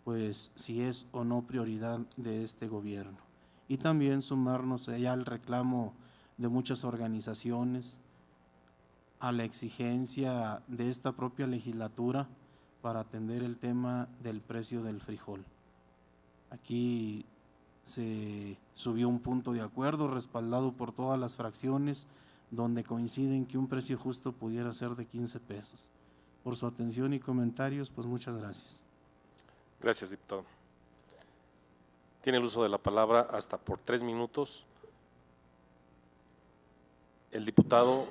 pues si es o no prioridad de este gobierno. Y también sumarnos ya al reclamo de muchas organizaciones, a la exigencia de esta propia legislatura para atender el tema del precio del frijol. Aquí se subió un punto de acuerdo respaldado por todas las fracciones, donde coinciden que un precio justo pudiera ser de 15 pesos. Por su atención y comentarios, pues muchas gracias. Gracias, diputado. Tiene el uso de la palabra hasta por 3 minutos el diputado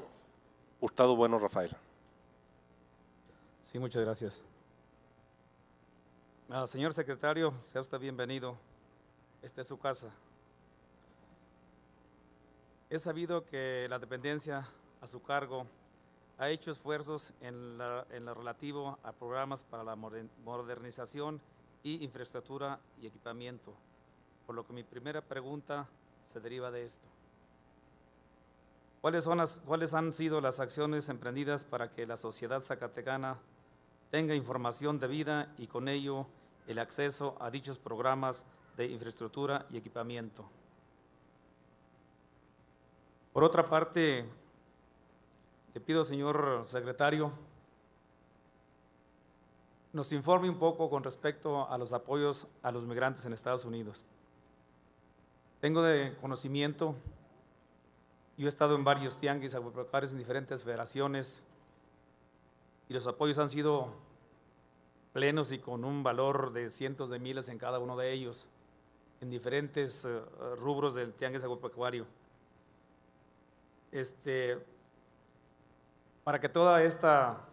Hurtado Bueno Rafael. Sí, muchas gracias. Señor secretario, sea usted bienvenido. Esta es su casa. Es sabido que la dependencia a su cargo ha hecho esfuerzos en lo relativo a programas para la modernización y infraestructura y equipamiento, por lo que mi primera pregunta se deriva de esto. ¿Cuáles han sido las acciones emprendidas para que la sociedad zacatecana tenga información debida y con ello el acceso a dichos programas de infraestructura y equipamiento? Por otra parte, le pido, señor secretario, nos informe un poco con respecto a los apoyos a los migrantes en Estados Unidos. Tengo de conocimiento, yo he estado en varios tianguis agropecuarios en diferentes federaciones y los apoyos han sido plenos y con un valor de cientos de miles en cada uno de ellos, en diferentes rubros del tianguis agropecuario. Para que toda esta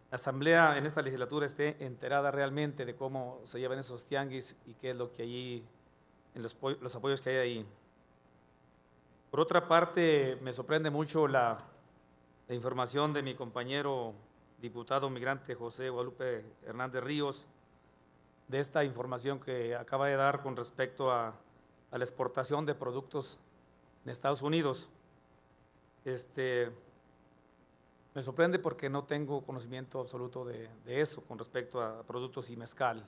asamblea en esta legislatura esté enterada realmente de cómo se llevan esos tianguis y qué es lo que allí, en los apoyos que hay ahí. Por otra parte, me sorprende mucho la información de mi compañero diputado migrante José Guadalupe Hernández Ríos, de esta información que acaba de dar con respecto a la exportación de productos en Estados Unidos. Me sorprende porque no tengo conocimiento absoluto de eso con respecto a productos y mezcal.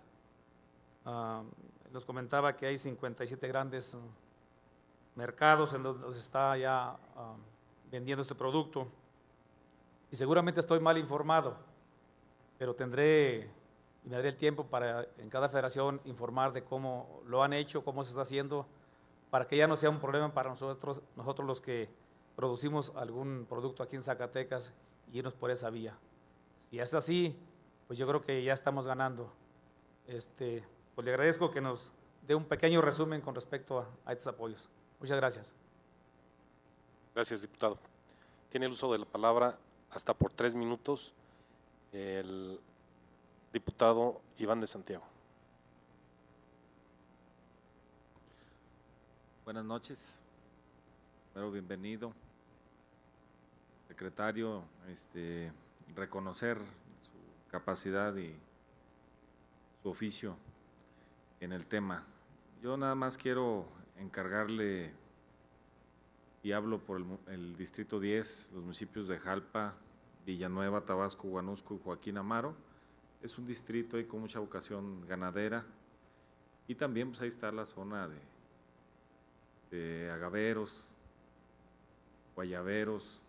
Nos comentaba que hay 57 grandes mercados en donde se está ya vendiendo este producto y seguramente estoy mal informado, pero tendré y me daré el tiempo para en cada federación informar de cómo lo han hecho, cómo se está haciendo, para que ya no sea un problema para nosotros los que producimos algún producto aquí en Zacatecas y irnos por esa vía. Si es así, pues yo creo que ya estamos ganando. Pues le agradezco que nos dé un pequeño resumen con respecto a estos apoyos. Muchas gracias. Gracias, diputado. Tiene el uso de la palabra hasta por 3 minutos el diputado Iván de Santiago. Buenas noches. Primero, bienvenido. Secretario, reconocer su capacidad y su oficio en el tema. Yo nada más quiero encargarle, y hablo por el Distrito 10, los municipios de Jalpa, Villanueva, Tabasco, Huanusco y Joaquín Amaro. Es un distrito ahí con mucha vocación ganadera y también pues ahí está la zona de agaveros, guayaberos,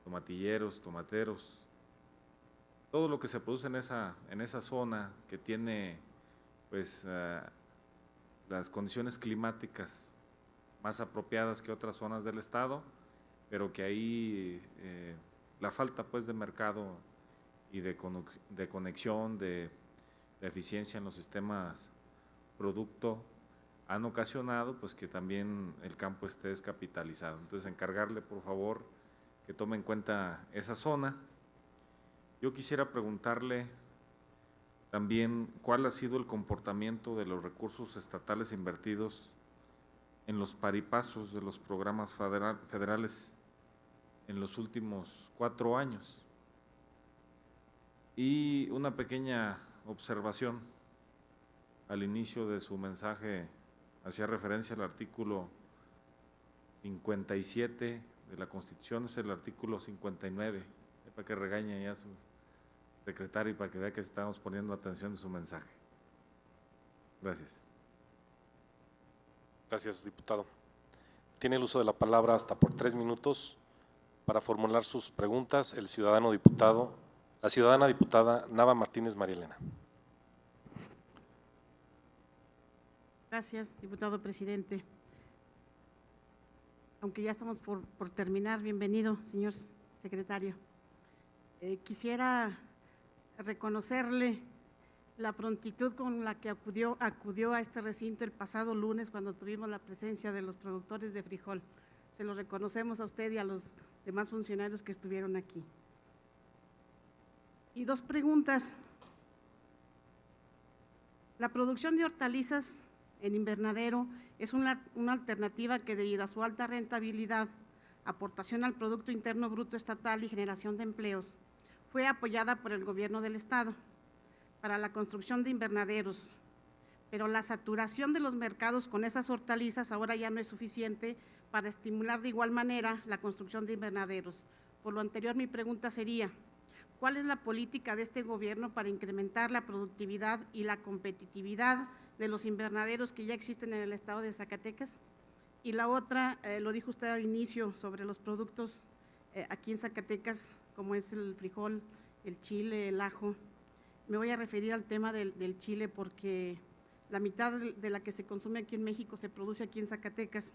tomatilleros, tomateros, todo lo que se produce en esa zona que tiene pues las condiciones climáticas más apropiadas que otras zonas del estado, pero que ahí la falta pues de mercado y de conexión, de eficiencia en los sistemas producto han ocasionado pues que también el campo esté descapitalizado. Entonces encargarle por favor que tome en cuenta esa zona. Yo quisiera preguntarle también cuál ha sido el comportamiento de los recursos estatales invertidos en los paripasos de los programas federales en los últimos 4 años. Y una pequeña observación, al inicio de su mensaje hacía referencia al artículo 57 de la Constitución, es el artículo 59, para que regañe ya a su secretario y para que vea que estamos poniendo atención en su mensaje. Gracias. Gracias, diputado. Tiene el uso de la palabra hasta por 3 minutos para formular sus preguntas la ciudadana diputada Nava Martínez María Elena. Gracias, diputado presidente. Aunque ya estamos por terminar, bienvenido, señor secretario. Quisiera reconocerle la prontitud con la que acudió a este recinto el pasado lunes cuando tuvimos la presencia de los productores de frijol. Se lo reconocemos a usted y a los demás funcionarios que estuvieron aquí. Y dos preguntas. La producción de hortalizas en invernadero es una alternativa que, debido a su alta rentabilidad, aportación al Producto Interno Bruto estatal y generación de empleos, fue apoyada por el Gobierno del Estado para la construcción de invernaderos, pero la saturación de los mercados con esas hortalizas ahora ya no es suficiente para estimular de igual manera la construcción de invernaderos. Por lo anterior, mi pregunta sería: ¿cuál es la política de este gobierno para incrementar la productividad y la competitividad de los invernaderos que ya existen en el estado de Zacatecas? Y la otra, lo dijo usted al inicio, sobre los productos aquí en Zacatecas, como es el frijol, el chile, el ajo. Me voy a referir al tema del chile porque la mitad de la que se consume aquí en México se produce aquí en Zacatecas.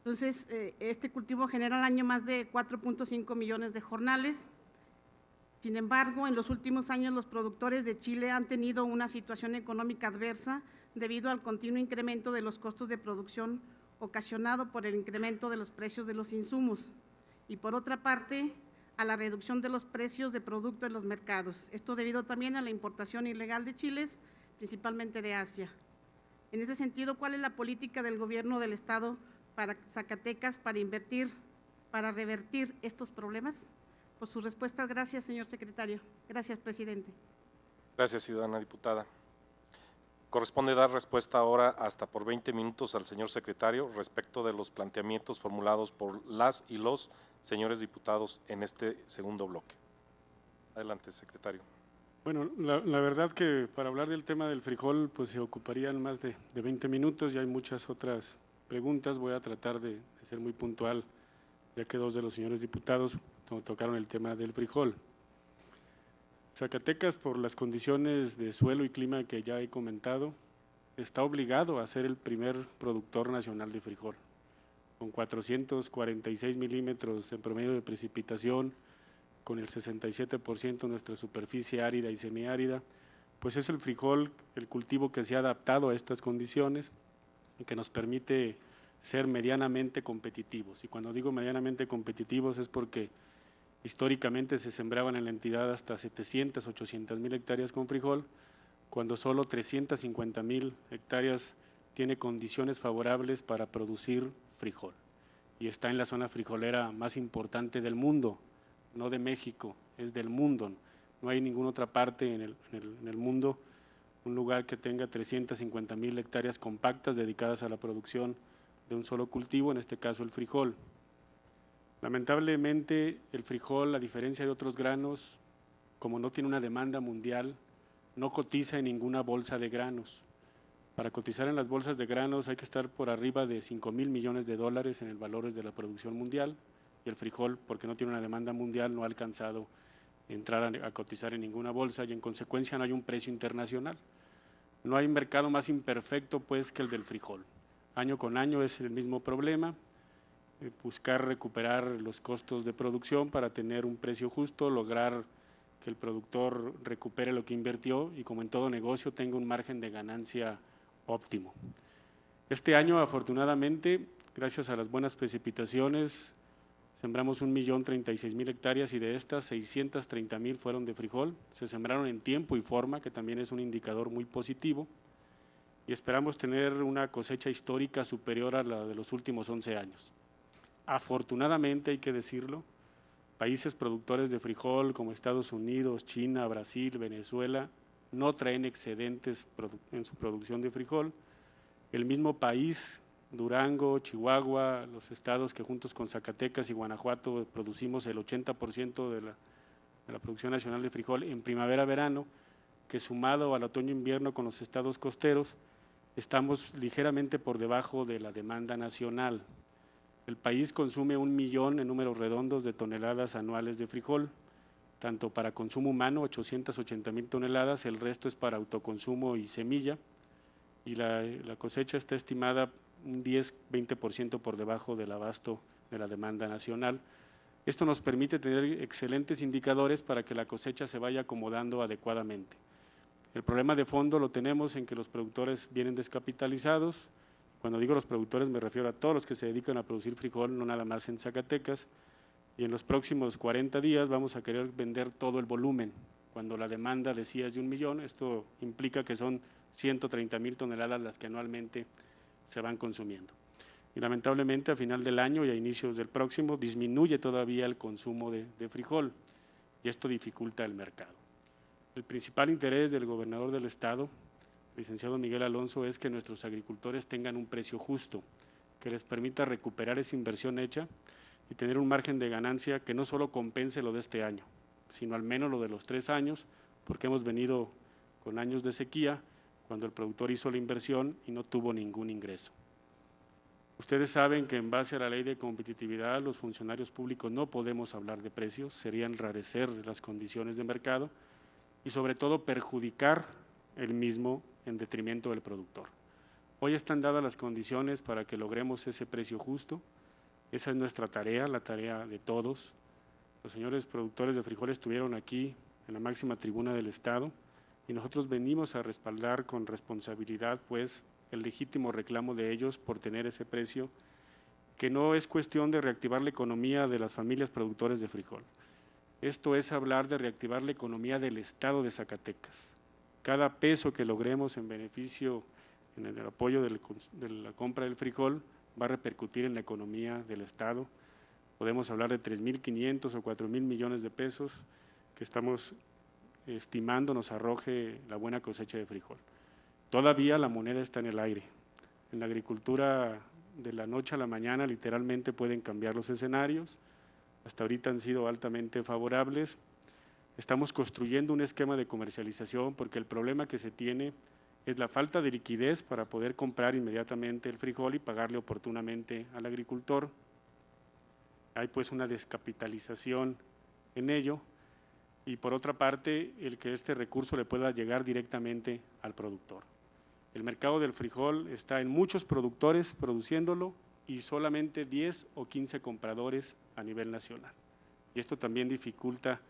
Entonces, este cultivo genera al año más de 4.5 millones de jornales. Sin embargo, en los últimos años los productores de chile han tenido una situación económica adversa debido al continuo incremento de los costos de producción ocasionado por el incremento de los precios de los insumos y, por otra parte, a la reducción de los precios de producto en los mercados. Esto debido también a la importación ilegal de chiles, principalmente de Asia. En ese sentido, ¿cuál es la política del gobierno del estado para Zacatecas para revertir estos problemas? Por sus respuestas, gracias, señor secretario. Gracias, presidente. Gracias, ciudadana diputada. Corresponde dar respuesta ahora hasta por 20 minutos al señor secretario respecto de los planteamientos formulados por las y los señores diputados en este segundo bloque. Adelante, secretario. Bueno, la verdad que para hablar del tema del frijol pues se ocuparían más de 20 minutos y hay muchas otras preguntas. Voy a tratar de ser muy puntual, ya que dos de los señores diputados tocaron el tema del frijol. Zacatecas, por las condiciones de suelo y clima que ya he comentado, está obligado a ser el primer productor nacional de frijol, con 446 milímetros en promedio de precipitación, con el 67% de nuestra superficie árida y semiárida, pues es el frijol el cultivo que se ha adaptado a estas condiciones y que nos permite ser medianamente competitivos. Y cuando digo medianamente competitivos es porque históricamente se sembraban en la entidad hasta 700, 800 mil hectáreas con frijol, cuando solo 350 mil hectáreas tiene condiciones favorables para producir frijol. Y está en la zona frijolera más importante del mundo, no de México, es del mundo. No hay ninguna otra parte en el mundo, un lugar que tenga 350 mil hectáreas compactas dedicadas a la producción de un solo cultivo, en este caso el frijol. Lamentablemente el frijol, a diferencia de otros granos, como no tiene una demanda mundial, no cotiza en ninguna bolsa de granos. Para cotizar en las bolsas de granos hay que estar por arriba de 5,000 millones de dólares en el valores de la producción mundial, y el frijol, porque no tiene una demanda mundial, no ha alcanzado a entrar a cotizar en ninguna bolsa y en consecuencia no hay un precio internacional. No hay mercado más imperfecto pues que el del frijol. Año con año es el mismo problema. Buscar recuperar los costos de producción para tener un precio justo, lograr que el productor recupere lo que invirtió y, como en todo negocio, tenga un margen de ganancia óptimo. Este año, afortunadamente, gracias a las buenas precipitaciones, sembramos 1.036.000 hectáreas y de estas 630.000 fueron de frijol. Se sembraron en tiempo y forma, que también es un indicador muy positivo, y esperamos tener una cosecha histórica superior a la de los últimos 11 años. Afortunadamente, hay que decirlo, países productores de frijol como Estados Unidos, China, Brasil, Venezuela, no traen excedentes en su producción de frijol. El mismo país, Durango, Chihuahua, los estados que juntos con Zacatecas y Guanajuato producimos el 80% de la producción nacional de frijol en primavera-verano, que sumado al otoño-invierno con los estados costeros, estamos ligeramente por debajo de la demanda nacional. El país consume 1 millón en números redondos de toneladas anuales de frijol, tanto para consumo humano, 880.000 toneladas, el resto es para autoconsumo y semilla, y la cosecha está estimada un 10-20% por debajo del abasto de la demanda nacional. Esto nos permite tener excelentes indicadores para que la cosecha se vaya acomodando adecuadamente. El problema de fondo lo tenemos en que los productores vienen descapitalizados. Cuando digo los productores me refiero a todos los que se dedican a producir frijol, no nada más en Zacatecas, y en los próximos 40 días vamos a querer vender todo el volumen. Cuando la demanda decía es de 1 millón, esto implica que son 130,000 toneladas las que anualmente se van consumiendo. Y lamentablemente a final del año y a inicios del próximo disminuye todavía el consumo de frijol y esto dificulta el mercado. El principal interés del gobernador del estado, licenciado Miguel Alonso, es que nuestros agricultores tengan un precio justo, que les permita recuperar esa inversión hecha y tener un margen de ganancia que no solo compense lo de este año, sino al menos lo de los 3 años, porque hemos venido con años de sequía, cuando el productor hizo la inversión y no tuvo ningún ingreso. Ustedes saben que en base a la ley de competitividad, los funcionarios públicos no podemos hablar de precios, sería enrarecer las condiciones de mercado y sobre todo perjudicar el mismo en detrimento del productor. Hoy están dadas las condiciones para que logremos ese precio justo, esa es nuestra tarea, la tarea de todos. Los señores productores de frijol estuvieron aquí en la máxima tribuna del estado y nosotros venimos a respaldar con responsabilidad pues el legítimo reclamo de ellos por tener ese precio, que no es cuestión de reactivar la economía de las familias productores de frijol. Esto es hablar de reactivar la economía del estado de Zacatecas. Cada peso que logremos en beneficio, en el apoyo de la compra del frijol, va a repercutir en la economía del estado. Podemos hablar de 3.500 o 4.000 millones de pesos que estamos estimando nos arroje la buena cosecha de frijol. Todavía la moneda está en el aire. En la agricultura de la noche a la mañana literalmente pueden cambiar los escenarios. Hasta ahorita han sido altamente favorables. Estamos construyendo un esquema de comercialización porque el problema que se tiene es la falta de liquidez para poder comprar inmediatamente el frijol y pagarle oportunamente al agricultor. Hay pues una descapitalización en ello y por otra parte el que este recurso le pueda llegar directamente al productor. El mercado del frijol está en muchos productores produciéndolo y solamente 10 o 15 compradores a nivel nacional. Y esto también dificulta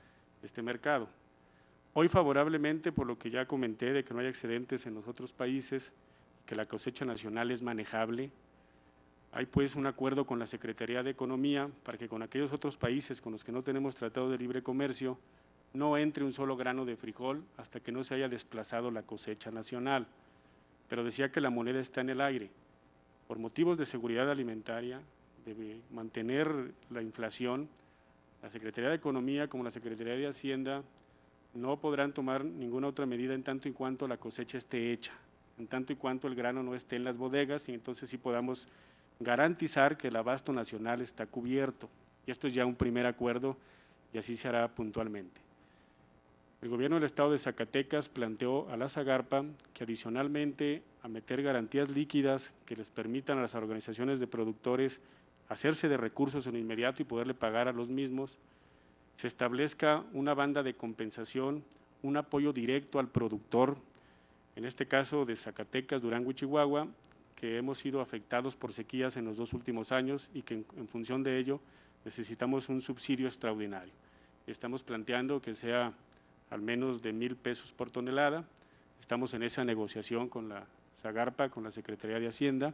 este mercado. Hoy favorablemente, por lo que ya comenté, de que no hay excedentes en los otros países, que la cosecha nacional es manejable, hay pues un acuerdo con la Secretaría de Economía para que con aquellos otros países con los que no tenemos tratado de libre comercio, no entre un solo grano de frijol hasta que no se haya desplazado la cosecha nacional. Pero decía que la moneda está en el aire. Por motivos de seguridad alimentaria, de mantener la inflación, la Secretaría de Economía como la Secretaría de Hacienda no podrán tomar ninguna otra medida en tanto y cuanto la cosecha esté hecha, en tanto y cuanto el grano no esté en las bodegas y entonces sí podamos garantizar que el abasto nacional está cubierto. Y esto es ya un primer acuerdo y así se hará puntualmente. El gobierno del estado de Zacatecas planteó a la Zagarpa que adicionalmente a meter garantías líquidas que les permitan a las organizaciones de productores hacerse de recursos en inmediato y poderle pagar a los mismos, se establezca una banda de compensación, un apoyo directo al productor, en este caso de Zacatecas, Durango y Chihuahua, que hemos sido afectados por sequías en los 2 últimos años y que en función de ello necesitamos un subsidio extraordinario. Estamos planteando que sea al menos de 1,000 pesos por tonelada. Estamos en esa negociación con la Zagarpa, con la Secretaría de Hacienda.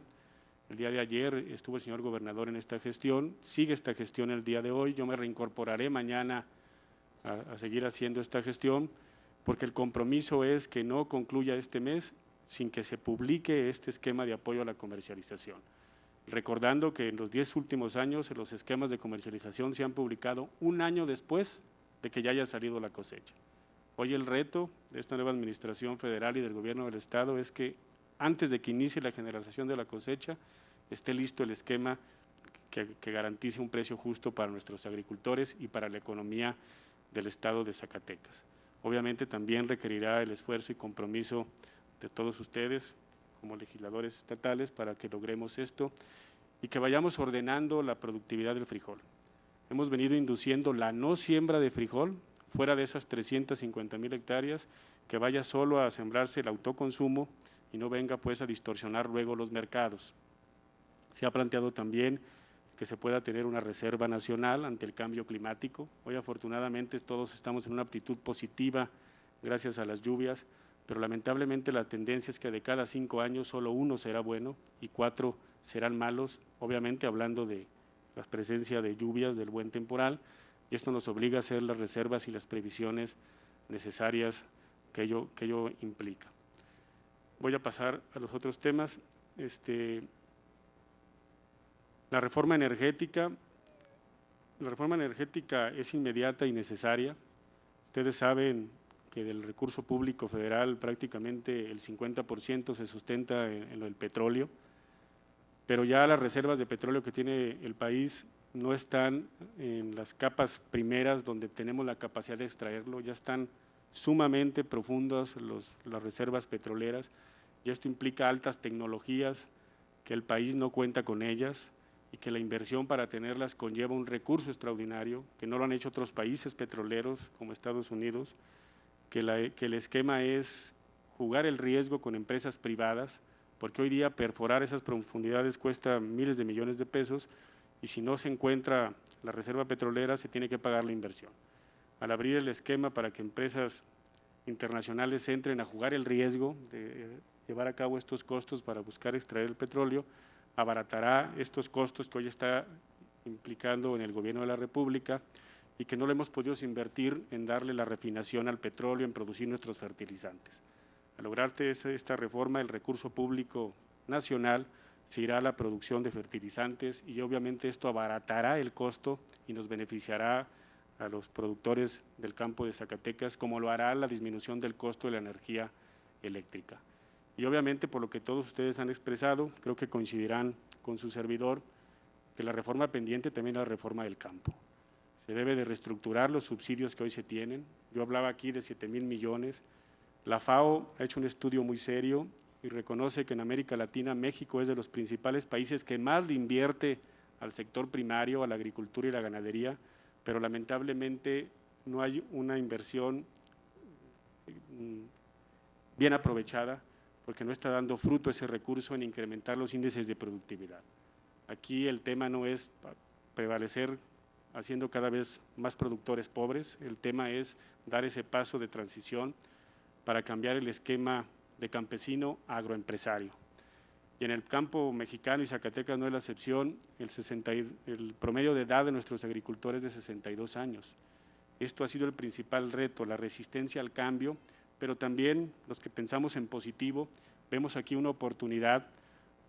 El día de ayer estuvo el señor gobernador en esta gestión, sigue esta gestión el día de hoy, yo me reincorporaré mañana a seguir haciendo esta gestión, porque el compromiso es que no concluya este mes sin que se publique este esquema de apoyo a la comercialización. Recordando que en los 10 últimos años los esquemas de comercialización se han publicado 1 año después de que ya haya salido la cosecha. Hoy el reto de esta nueva administración federal y del gobierno del estado es que antes de que inicie la generalización de la cosecha esté listo el esquema que garantice un precio justo para nuestros agricultores y para la economía del estado de Zacatecas. Obviamente también requerirá el esfuerzo y compromiso de todos ustedes como legisladores estatales para que logremos esto y que vayamos ordenando la productividad del frijol. Hemos venido induciendo la no siembra de frijol fuera de esas 350,000 hectáreas, que vaya solo a sembrarse el autoconsumo y no venga pues a distorsionar luego los mercados. Se ha planteado también que se pueda tener una reserva nacional ante el cambio climático. Hoy afortunadamente todos estamos en una actitud positiva gracias a las lluvias, pero lamentablemente la tendencia es que de cada 5 años solo 1 será bueno y 4 serán malos, obviamente hablando de la presencia de lluvias, del buen temporal, y esto nos obliga a hacer las reservas y las previsiones necesarias que ello implica. Voy a pasar a los otros temas. La reforma energética es inmediata y necesaria. Ustedes saben que del recurso público federal prácticamente el 50% se sustenta en el petróleo, pero ya las reservas de petróleo que tiene el país no están en las capas primeras donde tenemos la capacidad de extraerlo, ya están sumamente profundas las reservas petroleras, y esto implica altas tecnologías que el país no cuenta con ellas y que la inversión para tenerlas conlleva un recurso extraordinario, que no lo han hecho otros países petroleros como Estados Unidos, que el esquema es jugar el riesgo con empresas privadas, porque hoy día perforar esas profundidades cuesta miles de millones de pesos y si no se encuentra la reserva petrolera se tiene que pagar la inversión. Al abrir el esquema para que empresas internacionales entren a jugar el riesgo de llevar a cabo estos costos para buscar extraer el petróleo, abaratará estos costos que hoy está implicando en el gobierno de la República y que no le hemos podido invertir en darle la refinación al petróleo, en producir nuestros fertilizantes. Al lograrse esta reforma, el recurso público nacional se irá a la producción de fertilizantes y obviamente esto abaratará el costo y nos beneficiará a los productores del campo de Zacatecas, como lo hará la disminución del costo de la energía eléctrica. Y obviamente, por lo que todos ustedes han expresado, creo que coincidirán con su servidor, que la reforma pendiente también es la reforma del campo. Se debe de reestructurar los subsidios que hoy se tienen. Yo hablaba aquí de 7,000 millones. La FAO ha hecho un estudio muy serio y reconoce que en América Latina México es de los principales países que más le invierte al sector primario, a la agricultura y la ganadería, pero lamentablemente no hay una inversión bien aprovechada porque no está dando fruto ese recurso en incrementar los índices de productividad. Aquí el tema no es prevalecer haciendo cada vez más productores pobres, el tema es dar ese paso de transición para cambiar el esquema de campesino a agroempresario. Y en el campo mexicano y Zacatecas no es la excepción, el promedio de edad de nuestros agricultores es de 62 años. Esto ha sido el principal reto, la resistencia al cambio, pero también los que pensamos en positivo, vemos aquí una oportunidad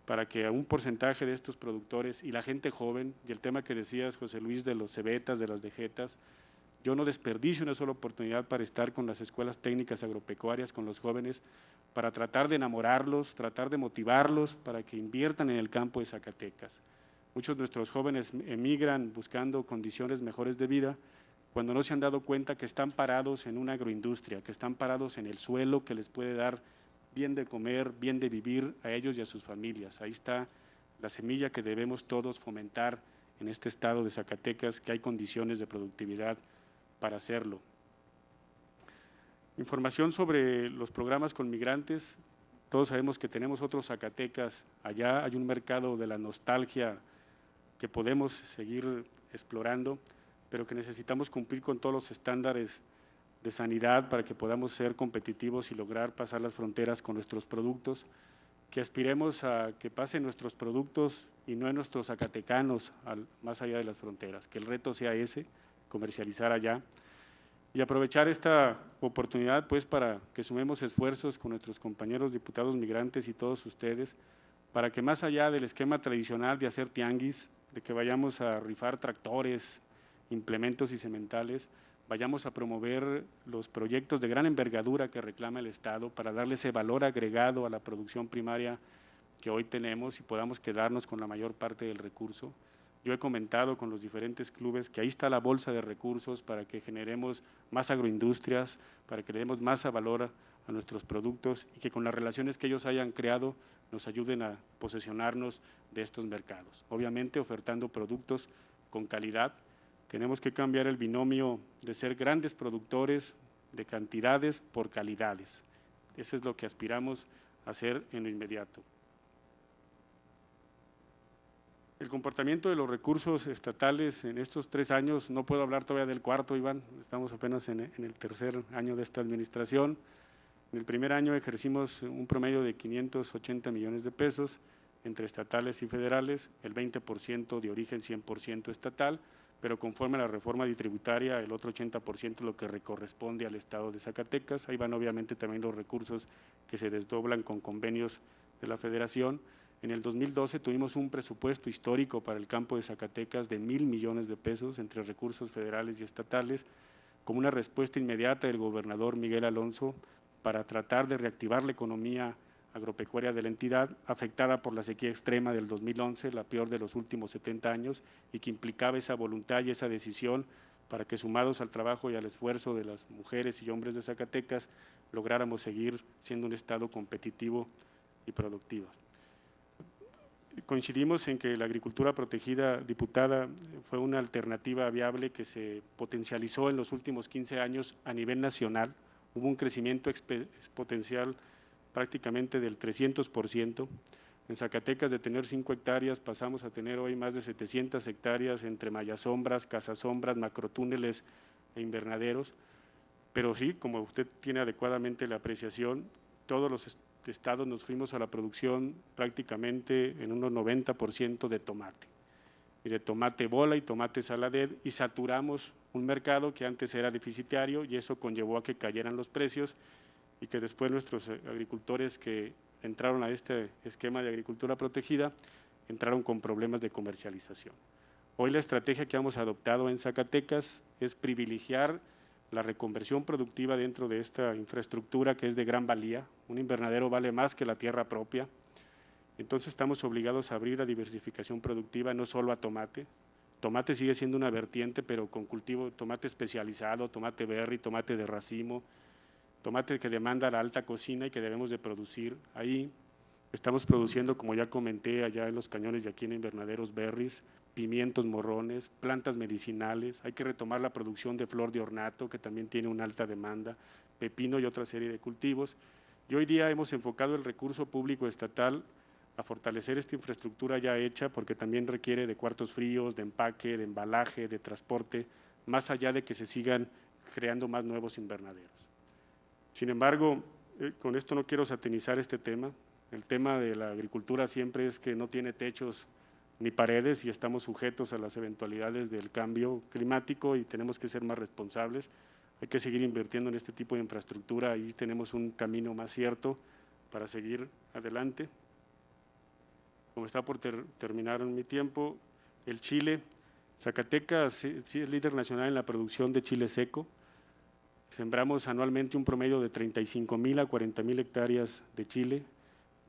para que a un porcentaje de estos productores y la gente joven, y el tema que decías, José Luis, de los cebetas, de las dejetas, yo no desperdicio una sola oportunidad para estar con las escuelas técnicas agropecuarias, con los jóvenes, para tratar de enamorarlos, tratar de motivarlos para que inviertan en el campo de Zacatecas. Muchos de nuestros jóvenes emigran buscando condiciones mejores de vida, cuando no se han dado cuenta que están parados en una agroindustria, que están parados en el suelo que les puede dar bien de comer, bien de vivir a ellos y a sus familias. Ahí está la semilla que debemos todos fomentar en este estado de Zacatecas, que hay condiciones de productividad para hacerlo. Información sobre los programas con migrantes. Todos sabemos que tenemos otros Zacatecas allá, hay un mercado de la nostalgia que podemos seguir explorando, pero que necesitamos cumplir con todos los estándares de sanidad para que podamos ser competitivos y lograr pasar las fronteras con nuestros productos, que aspiremos a que pasen nuestros productos y no en nuestros zacatecanos más allá de las fronteras, que el reto sea ese, comercializar allá, y aprovechar esta oportunidad pues para que sumemos esfuerzos con nuestros compañeros diputados migrantes y todos ustedes, para que más allá del esquema tradicional de hacer tianguis, de que vayamos a rifar tractores, implementos y sementales, vayamos a promover los proyectos de gran envergadura que reclama el Estado para darle ese valor agregado a la producción primaria que hoy tenemos y podamos quedarnos con la mayor parte del recurso. Yo he comentado con los diferentes clubes que ahí está la bolsa de recursos para que generemos más agroindustrias, para que le demos más valor a nuestros productos y que con las relaciones que ellos hayan creado nos ayuden a posesionarnos de estos mercados. Obviamente ofertando productos con calidad. Tenemos que cambiar el binomio de ser grandes productores de cantidades por calidades. Eso es lo que aspiramos hacer en lo inmediato. El comportamiento de los recursos estatales en estos 3 años, no puedo hablar todavía del cuarto, Iván, estamos apenas en el tercer año de esta administración. En el primer año ejercimos un promedio de 580 millones de pesos entre estatales y federales, el 20% de origen 100% estatal, pero conforme a la reforma tributaria, el otro 80% lo que corresponde al Estado de Zacatecas. Ahí van obviamente también los recursos que se desdoblan con convenios de la Federación. En el 2012 tuvimos un presupuesto histórico para el campo de Zacatecas de 1,000 millones de pesos entre recursos federales y estatales, como una respuesta inmediata del gobernador Miguel Alonso para tratar de reactivar la economía agropecuaria de la entidad, afectada por la sequía extrema del 2011, la peor de los últimos 70 años, y que implicaba esa voluntad y esa decisión para que, sumados al trabajo y al esfuerzo de las mujeres y hombres de Zacatecas, lográramos seguir siendo un estado competitivo y productivo. Coincidimos en que la agricultura protegida, diputada, fue una alternativa viable que se potencializó en los últimos 15 años a nivel nacional. Hubo un crecimiento exponencial prácticamente del 300%. En Zacatecas, de tener 5 hectáreas, pasamos a tener hoy más de 700 hectáreas entre mayasombras, cazasombras, macrotúneles e invernaderos. Pero sí, como usted tiene adecuadamente la apreciación, todos los estados nos fuimos a la producción prácticamente en unos 90% de tomate. Y de tomate bola y tomate saladet, y saturamos un mercado que antes era deficitario, y eso conllevó a que cayeran los precios y que después nuestros agricultores que entraron a este esquema de agricultura protegida entraron con problemas de comercialización. Hoy la estrategia que hemos adoptado en Zacatecas es privilegiar la reconversión productiva dentro de esta infraestructura que es de gran valía. Un invernadero vale más que la tierra propia. Entonces estamos obligados a abrir la diversificación productiva no solo a tomate. Tomate sigue siendo una vertiente, pero con cultivo, tomate especializado, tomate berry, tomate de racimo, tomate que demanda la alta cocina y que debemos de producir. Ahí estamos produciendo, como ya comenté, allá en los cañones y aquí en invernaderos, berries, pimientos morrones, plantas medicinales. Hay que retomar la producción de flor de ornato, que también tiene una alta demanda, pepino y otra serie de cultivos. Y hoy día hemos enfocado el recurso público estatal a fortalecer esta infraestructura ya hecha, porque también requiere de cuartos fríos, de empaque, de embalaje, de transporte, más allá de que se sigan creando más nuevos invernaderos. Sin embargo, con esto no quiero satanizar este tema. El tema de la agricultura siempre es que no tiene techos ni paredes y estamos sujetos a las eventualidades del cambio climático y tenemos que ser más responsables. Hay que seguir invirtiendo en este tipo de infraestructura, ahí tenemos un camino más cierto para seguir adelante. Como está por terminar mi tiempo, el chile, Zacatecas sí es líder nacional en la producción de chile seco. Sembramos anualmente un promedio de 35,000 a 40,000 hectáreas de chile.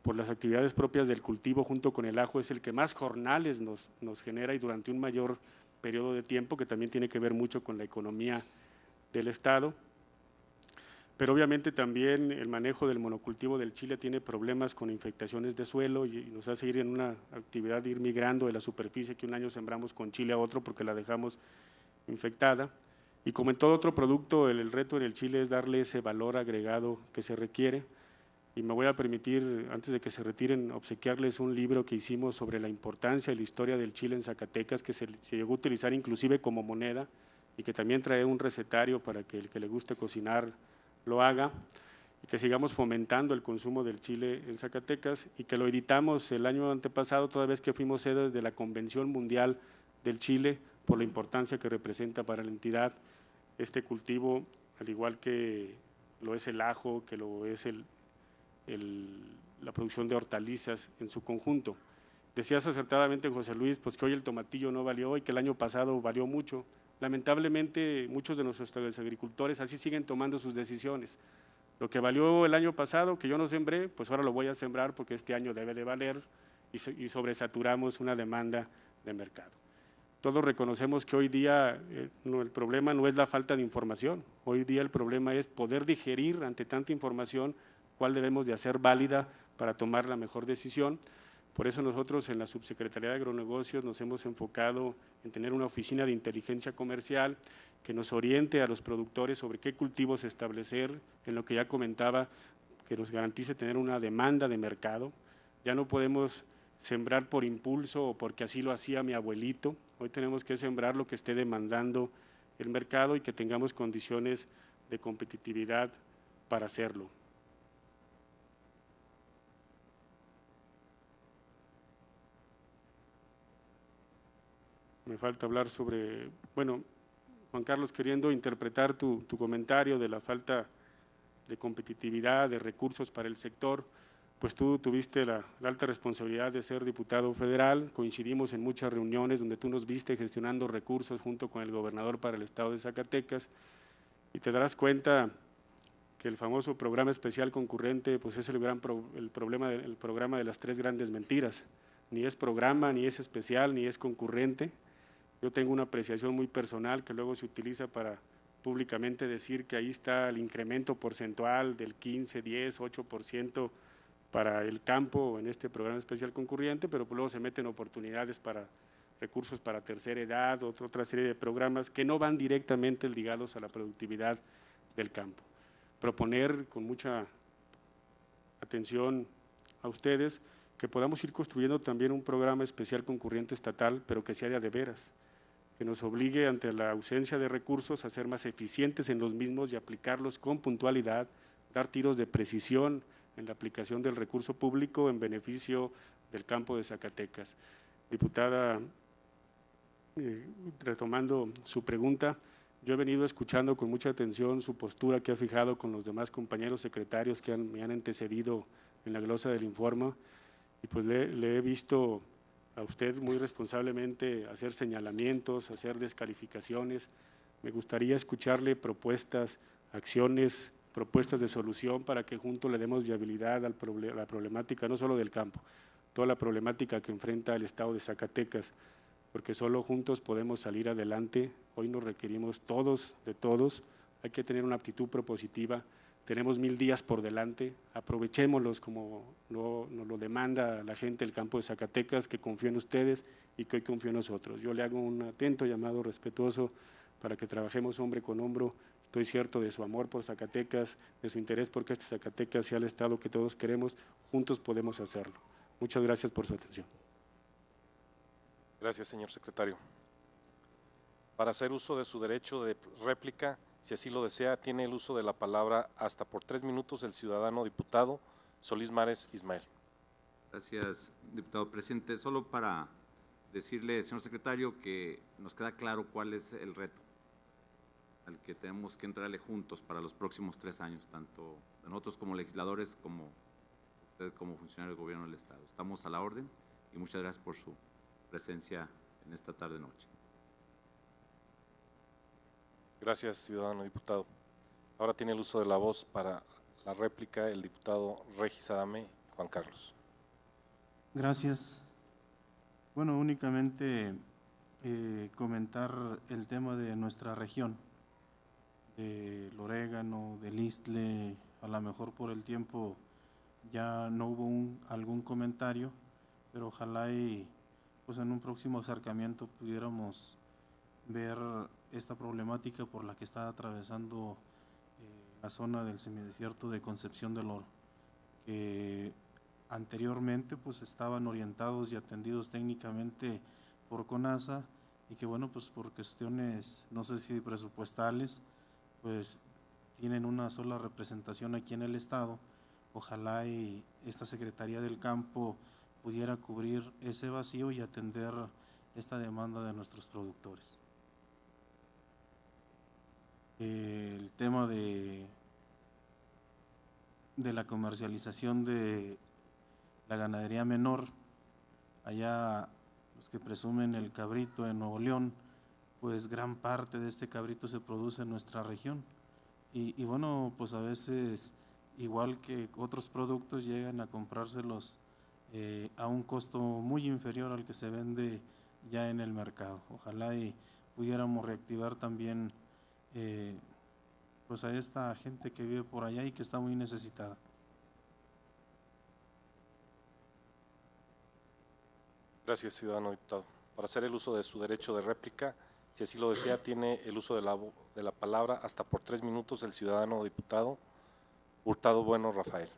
Por las actividades propias del cultivo junto con el ajo es el que más jornales nos genera y durante un mayor periodo de tiempo, que también tiene que ver mucho con la economía del Estado. Pero obviamente también el manejo del monocultivo del chile tiene problemas con infectaciones de suelo y nos hace ir en una actividad de ir migrando de la superficie que un año sembramos con chile a otro porque la dejamos infectada. Y como en todo otro producto, el reto en el chile es darle ese valor agregado que se requiere. Y me voy a permitir, antes de que se retiren, obsequiarles un libro que hicimos sobre la importancia y la historia del chile en Zacatecas, que se llegó a utilizar inclusive como moneda y que también trae un recetario para que el que le guste cocinar lo haga, y que sigamos fomentando el consumo del chile en Zacatecas, y que lo editamos el año antepasado, toda vez que fuimos sede de la Convención Mundial del Chile, por la importancia que representa para la entidad este cultivo, al igual que lo es el ajo, que lo es la producción de hortalizas en su conjunto. Decías acertadamente, José Luis, pues que hoy el tomatillo no valió y que el año pasado valió mucho. Lamentablemente, muchos de nuestros agricultores así siguen tomando sus decisiones. Lo que valió el año pasado, que yo no sembré, pues ahora lo voy a sembrar porque este año debe de valer y sobresaturamos una demanda de mercado. Todos reconocemos que hoy día el problema no es la falta de información, hoy día el problema es poder digerir ante tanta información cuál debemos de hacer válida para tomar la mejor decisión. Por eso nosotros en la Subsecretaría de Agronegocios nos hemos enfocado en tener una oficina de inteligencia comercial que nos oriente a los productores sobre qué cultivos establecer, en lo que ya comentaba, que nos garantice tener una demanda de mercado. Ya no podemos sembrar por impulso o porque así lo hacía mi abuelito. Hoy tenemos que sembrar lo que esté demandando el mercado y que tengamos condiciones de competitividad para hacerlo. Me falta hablar sobre, bueno, Juan Carlos, queriendo interpretar tu comentario de la falta de competitividad, de recursos para el sector, pues tú tuviste la alta responsabilidad de ser diputado federal, coincidimos en muchas reuniones donde tú nos viste gestionando recursos junto con el gobernador para el estado de Zacatecas, y te darás cuenta que el famoso programa especial concurrente pues es el programa de las tres grandes mentiras. Ni es programa, ni es especial, ni es concurrente. Yo tengo una apreciación muy personal que luego se utiliza para públicamente decir que ahí está el incremento porcentual del 15, 10, 8% para el campo en este programa especial concurrente, pero luego se meten oportunidades para recursos para tercera edad, otra serie de programas que no van directamente ligados a la productividad del campo. Proponer con mucha atención a ustedes que podamos ir construyendo también un programa especial concurrente estatal, pero que sea de veras, que nos obligue ante la ausencia de recursos a ser más eficientes en los mismos y aplicarlos con puntualidad, dar tiros de precisión en la aplicación del recurso público en beneficio del campo de Zacatecas. Diputada, retomando su pregunta, yo he venido escuchando con mucha atención su postura que ha fijado con los demás compañeros secretarios que me han antecedido en la glosa del informe, y pues le he visto a usted muy responsablemente hacer señalamientos, hacer descalificaciones. Me gustaría escucharle propuestas, acciones, propuestas de solución para que juntos le demos viabilidad a la problemática no solo del campo, toda la problemática que enfrenta el estado de Zacatecas, porque solo juntos podemos salir adelante. Hoy nos requerimos todos de todos, hay que tener una actitud propositiva. Tenemos 1000 días por delante, aprovechémoslos como nos lo demanda la gente del campo de Zacatecas, que confío en ustedes y que hoy confío en nosotros. Yo le hago un atento llamado respetuoso para que trabajemos hombro con hombro. Estoy cierto de su amor por Zacatecas, de su interés porque este Zacatecas sea el estado que todos queremos. Juntos podemos hacerlo. Muchas gracias por su atención. Gracias, señor secretario. Para hacer uso de su derecho de réplica, si así lo desea, tiene el uso de la palabra hasta por 3 minutos el ciudadano diputado Solís Mares Ismael. Gracias, diputado presidente. Solo para decirle, señor secretario, que nos queda claro cuál es el reto al que tenemos que entrarle juntos para los próximos 3 años, tanto nosotros como legisladores como usted como funcionario del gobierno del Estado. Estamos a la orden y muchas gracias por su presencia en esta tarde-noche. Gracias, ciudadano diputado. Ahora tiene el uso de la voz para la réplica el diputado Regis Adame, Juan Carlos. Gracias. Bueno, únicamente comentar el tema de nuestra región, del orégano, del istle. A lo mejor por el tiempo ya no hubo algún comentario, pero ojalá y pues en un próximo acercamiento pudiéramos ver esta problemática por la que está atravesando la zona del semidesierto de Concepción del Oro, que anteriormente pues estaban orientados y atendidos técnicamente por CONASA, y que bueno, pues por cuestiones no sé si presupuestales pues tienen una sola representación aquí en el estado. Ojalá y esta Secretaría del Campo pudiera cubrir ese vacío y atender esta demanda de nuestros productores. El tema de la comercialización de la ganadería menor, allá los que presumen el cabrito en Nuevo León, pues gran parte de este cabrito se produce en nuestra región, y bueno, pues a veces igual que otros productos llegan a comprárselos a un costo muy inferior al que se vende ya en el mercado. Ojalá y pudiéramos reactivar también pues a esta gente que vive por allá y que está muy necesitada. Gracias, ciudadano diputado. Para hacer el uso de su derecho de réplica, si así lo desea, tiene el uso de la palabra hasta por 3 minutos el ciudadano diputado Hurtado Bueno Rafael.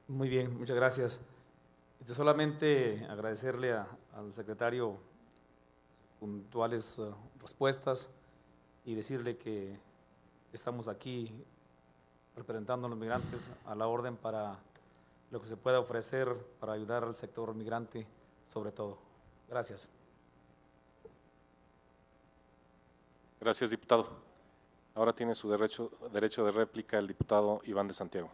Muy bien, muchas gracias. Solamente agradecerle al secretario puntuales respuestas y decirle que estamos aquí representando a los migrantes a la orden para lo que se pueda ofrecer para ayudar al sector migrante sobre todo. Gracias. Gracias, diputado. Ahora tiene su derecho de réplica el diputado Iván de Santiago.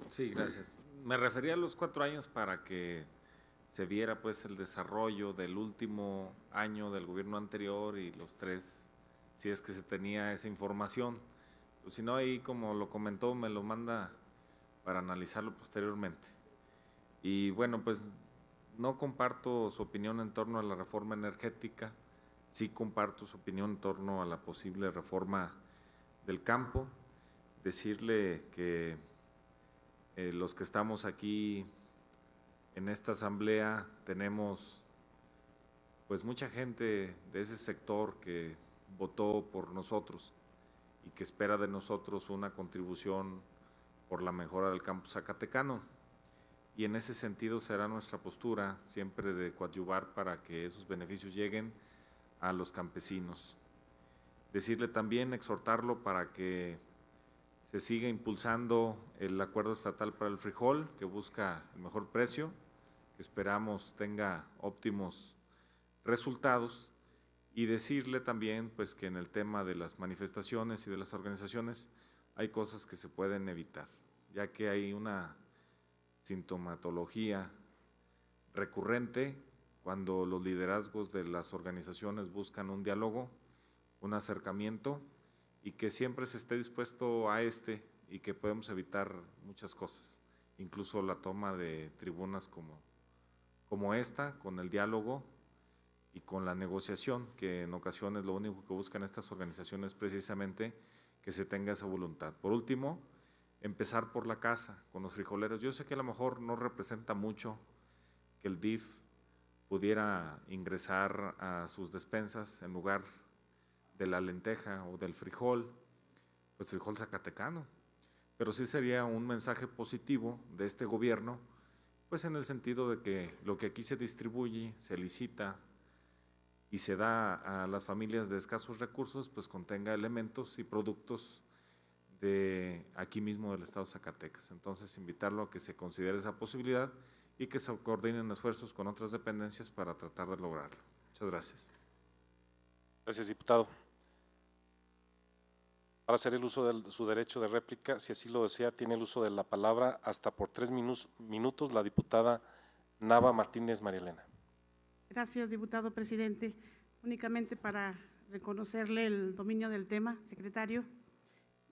Sí, gracias. Me refería a los 4 años para que se viera pues el desarrollo del último año del gobierno anterior y los 3, si es que se tenía esa información. Pues si no, ahí como lo comentó, me lo manda para analizarlo posteriormente. Y bueno, pues no comparto su opinión en torno a la reforma energética, sí comparto su opinión en torno a la posible reforma del campo. Decirle que los que estamos aquí en esta asamblea tenemos pues mucha gente de ese sector que votó por nosotros y que espera de nosotros una contribución por la mejora del campo zacatecano. Y en ese sentido será nuestra postura siempre de coadyuvar para que esos beneficios lleguen a los campesinos. Decirle también, exhortarlo para que se siga impulsando el acuerdo estatal para el frijol, que busca el mejor precio, que esperamos tenga óptimos resultados, y decirle también pues que en el tema de las manifestaciones y de las organizaciones hay cosas que se pueden evitar, ya que hay una sintomatología recurrente cuando los liderazgos de las organizaciones buscan un diálogo, un acercamiento, y que siempre se esté dispuesto a y que podemos evitar muchas cosas, incluso la toma de tribunas como esta, con el diálogo y con la negociación, que en ocasiones lo único que buscan estas organizaciones es precisamente que se tenga esa voluntad. Por último, empezar por la casa, con los frijoleros. Yo sé que a lo mejor no representa mucho que el DIF pudiera ingresar a sus despensas en lugar de la lenteja o del frijol, pues frijol zacatecano, pero sí sería un mensaje positivo de este gobierno, pues en el sentido de que lo que aquí se distribuye, se licita y se da a las familias de escasos recursos, pues contenga elementos y productos de aquí mismo del estado de Zacatecas. Entonces invitarlo a que se considere esa posibilidad y que se coordinen esfuerzos con otras dependencias para tratar de lograrlo. Muchas gracias. Gracias, diputado. Para hacer el uso de su derecho de réplica, si así lo desea, tiene el uso de la palabra hasta por 3 minutos la diputada Nava Martínez María Elena. Gracias, diputado presidente. Únicamente para reconocerle el dominio del tema, secretario,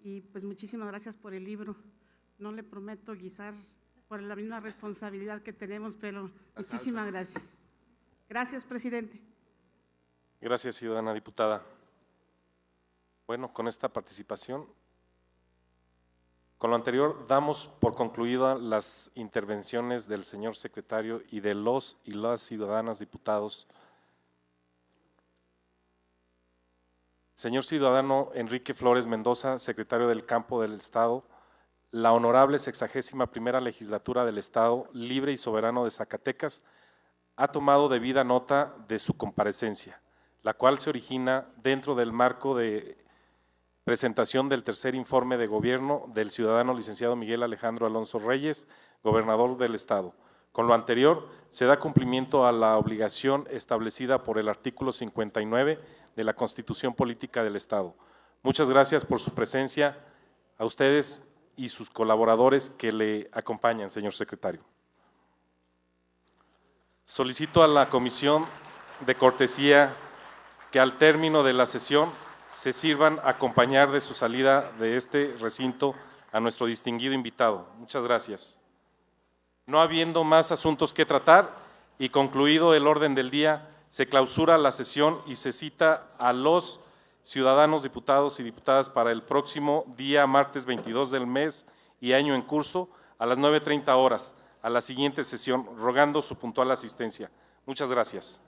y pues muchísimas gracias por el libro. No le prometo guisar por la misma responsabilidad que tenemos, pero muchísimas gracias. Gracias, presidente. Gracias, ciudadana diputada. Bueno, con esta participación, con lo anterior, damos por concluidas las intervenciones del señor secretario y de los y las ciudadanas diputados. Señor ciudadano Enrique Flores Mendoza, secretario del Campo del Estado, la honorable 61ª legislatura del Estado Libre y Soberano de Zacatecas ha tomado debida nota de su comparecencia, la cual se origina dentro del marco de presentación del tercer informe de gobierno del ciudadano licenciado Miguel Alejandro Alonso Reyes, gobernador del Estado. Con lo anterior, se da cumplimiento a la obligación establecida por el artículo 59 de la Constitución Política del Estado. Muchas gracias por su presencia, a ustedes y sus colaboradores que le acompañan, señor secretario. Solicito a la Comisión de Cortesía que al término de la sesión se sirvan a acompañar de su salida de este recinto a nuestro distinguido invitado. Muchas gracias. No habiendo más asuntos que tratar y concluido el orden del día, se clausura la sesión y se cita a los ciudadanos, diputados y diputadas para el próximo día martes 22 del mes y año en curso a las 9:30 horas a la siguiente sesión, rogando su puntual asistencia. Muchas gracias.